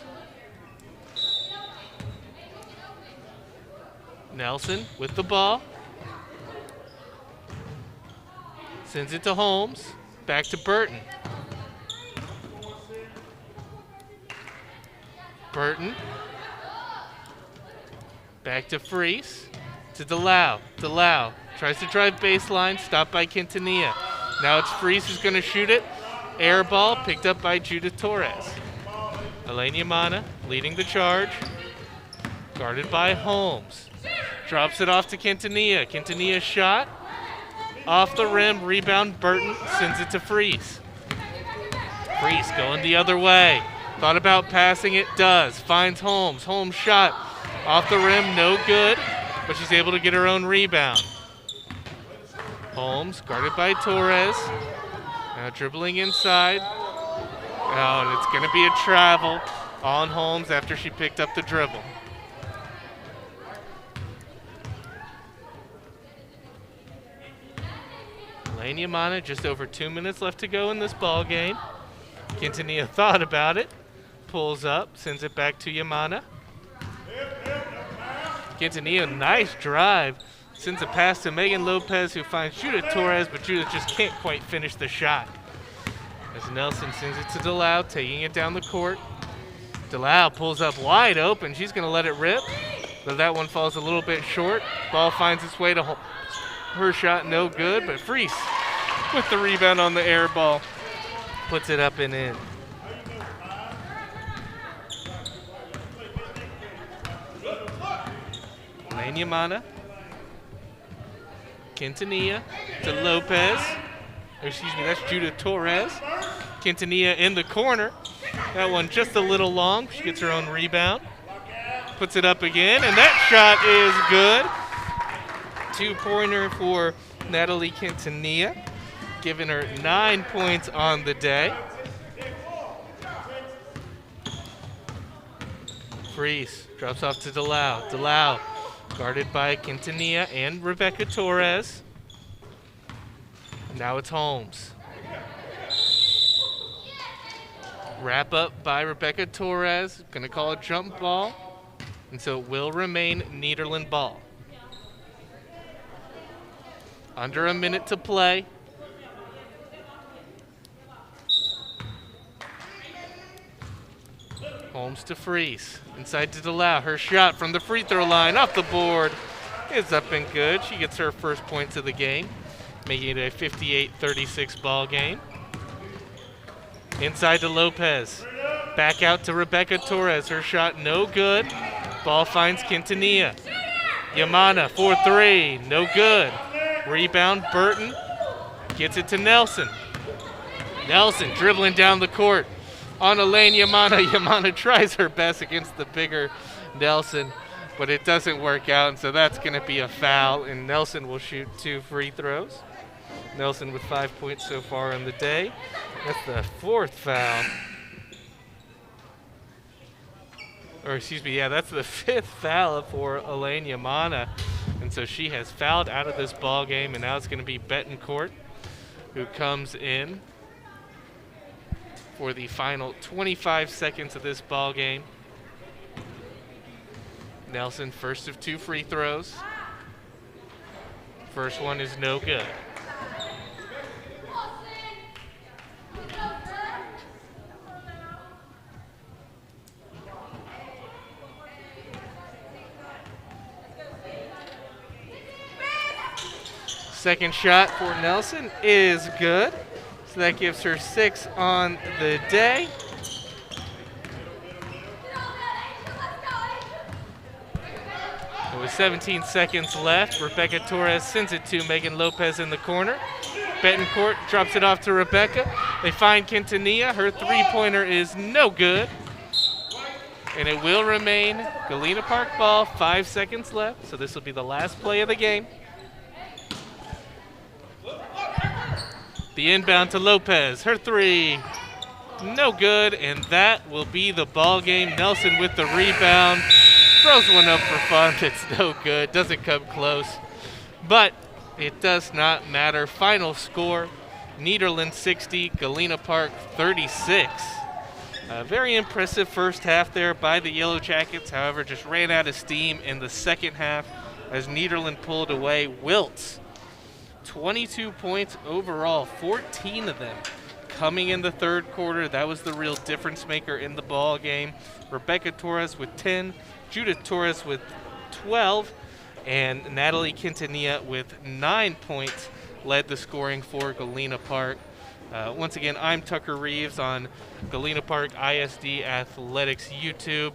Nelson with the ball. Sends it to Holmes. Back to Burton. Burton. Back to Freeze. To Delau. Delau tries to drive baseline. Stopped by Quintanilla. Now it's Freeze who's going to shoot it. Air ball picked up by Judith Torres. Elaine Yamana leading the charge. Guarded by Holmes. Drops it off to Quintanilla. Quintanilla shot. Off the rim, rebound, Burton sends it to Freeze. Freeze going the other way. Thought about passing it, does. Finds Holmes. Holmes shot off the rim, no good, but she's able to get her own rebound. Holmes guarded by Torres. Now dribbling inside. Oh, and it's going to be a travel on Holmes after she picked up the dribble. Elaine Yamana, just over 2 minutes left to go in this ball game. Quintanilla thought about it, pulls up, sends it back to Yamana. Quintanilla, nice drive, sends a pass to Megan Lopez, who finds Judith Torres, but Judith just can't quite finish the shot. As Nelson sends it to Delau, taking it down the court. Delau pulls up wide open. She's going to let it rip, but that one falls a little bit short. Ball finds its way to Holmes. Her shot no good, but Freese with the rebound on the air ball puts it up and in. Elaine Yamana. Quintanilla to Lopez. Excuse me, that's Judith Torres. Quintanilla in the corner. That one just a little long. She gets her own rebound. Puts it up again, and that shot is good. 2-pointer for Natalie Quintanilla, giving her 9 points on the day. Freeze drops off to Delau. Delau guarded by Quintanilla and Rebecca Torres. Now it's Holmes. Wrap up by Rebecca Torres. Gonna call a jump ball, and so it will remain Nederland ball. Under a minute to play. Holmes to Freeze. Inside to Delau. Her shot from the free throw line off the board is up and good. She gets her first points of the game, making it a 58-36 ball game. Inside to Lopez. Back out to Rebecca Torres. Her shot no good. Ball finds Quintanilla. Yamana for 3. No good. Rebound, Burton gets it to Nelson. Nelson dribbling down the court on Elaine Yamana. Yamana tries her best against the bigger Nelson, but it doesn't work out, and so that's going to be a foul, and Nelson will shoot 2 free throws. Nelson with 5 points so far in the day. That's the 4th foul. Or excuse me, yeah, that's the 5th foul for Elaine Yamana. And so she has fouled out of this ball game, and now it's going to be Betancourt who comes in for the final 25 seconds of this ball game. Nelson, first of 2 free throws. First one is no good. Second shot for Nelson is good. So that gives her 6 on the day. With 17 seconds left, Rebecca Torres sends it to Megan Lopez in the corner. Betancourt drops it off to Rebecca. They find Quintanilla. Her three-pointer is no good. And it will remain Galena Park ball, 5 seconds left. So this will be the last play of the game. The inbound to Lopez. Her three, no good, and that will be the ball game. Nelson with the rebound. Throws one up for fun. It's no good. Doesn't come close. But it does not matter. Final score, Nederland 60, Galena Park 36. A very impressive first half there by the Yellow Jackets. However, just ran out of steam in the second half as Nederland pulled away. Wiltz, 22 points overall, 14 of them coming in the third quarter. That was the real difference maker in the ball game. Rebecca Torres with 10, Judith Torres with 12, and Natalie Quintanilla with 9 points led the scoring for Galena Park. Once again, I'm Tucker Reeves on Galena Park ISD Athletics YouTube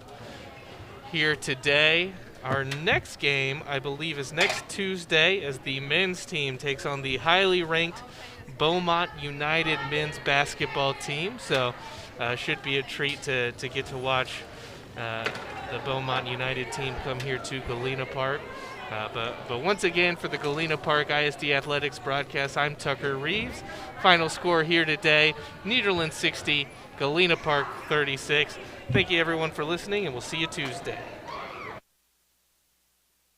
here today. Our next game, I believe, is next Tuesday as the men's team takes on the highly ranked Beaumont United men's basketball team. So should be a treat to get to watch the Beaumont United team come here to Galena Park. But once again, for the Galena Park ISD Athletics broadcast, I'm Tucker Reeves. Final score here today, Nederland 60, Galena Park 36. Thank you, everyone, for listening, and we'll see you Tuesday.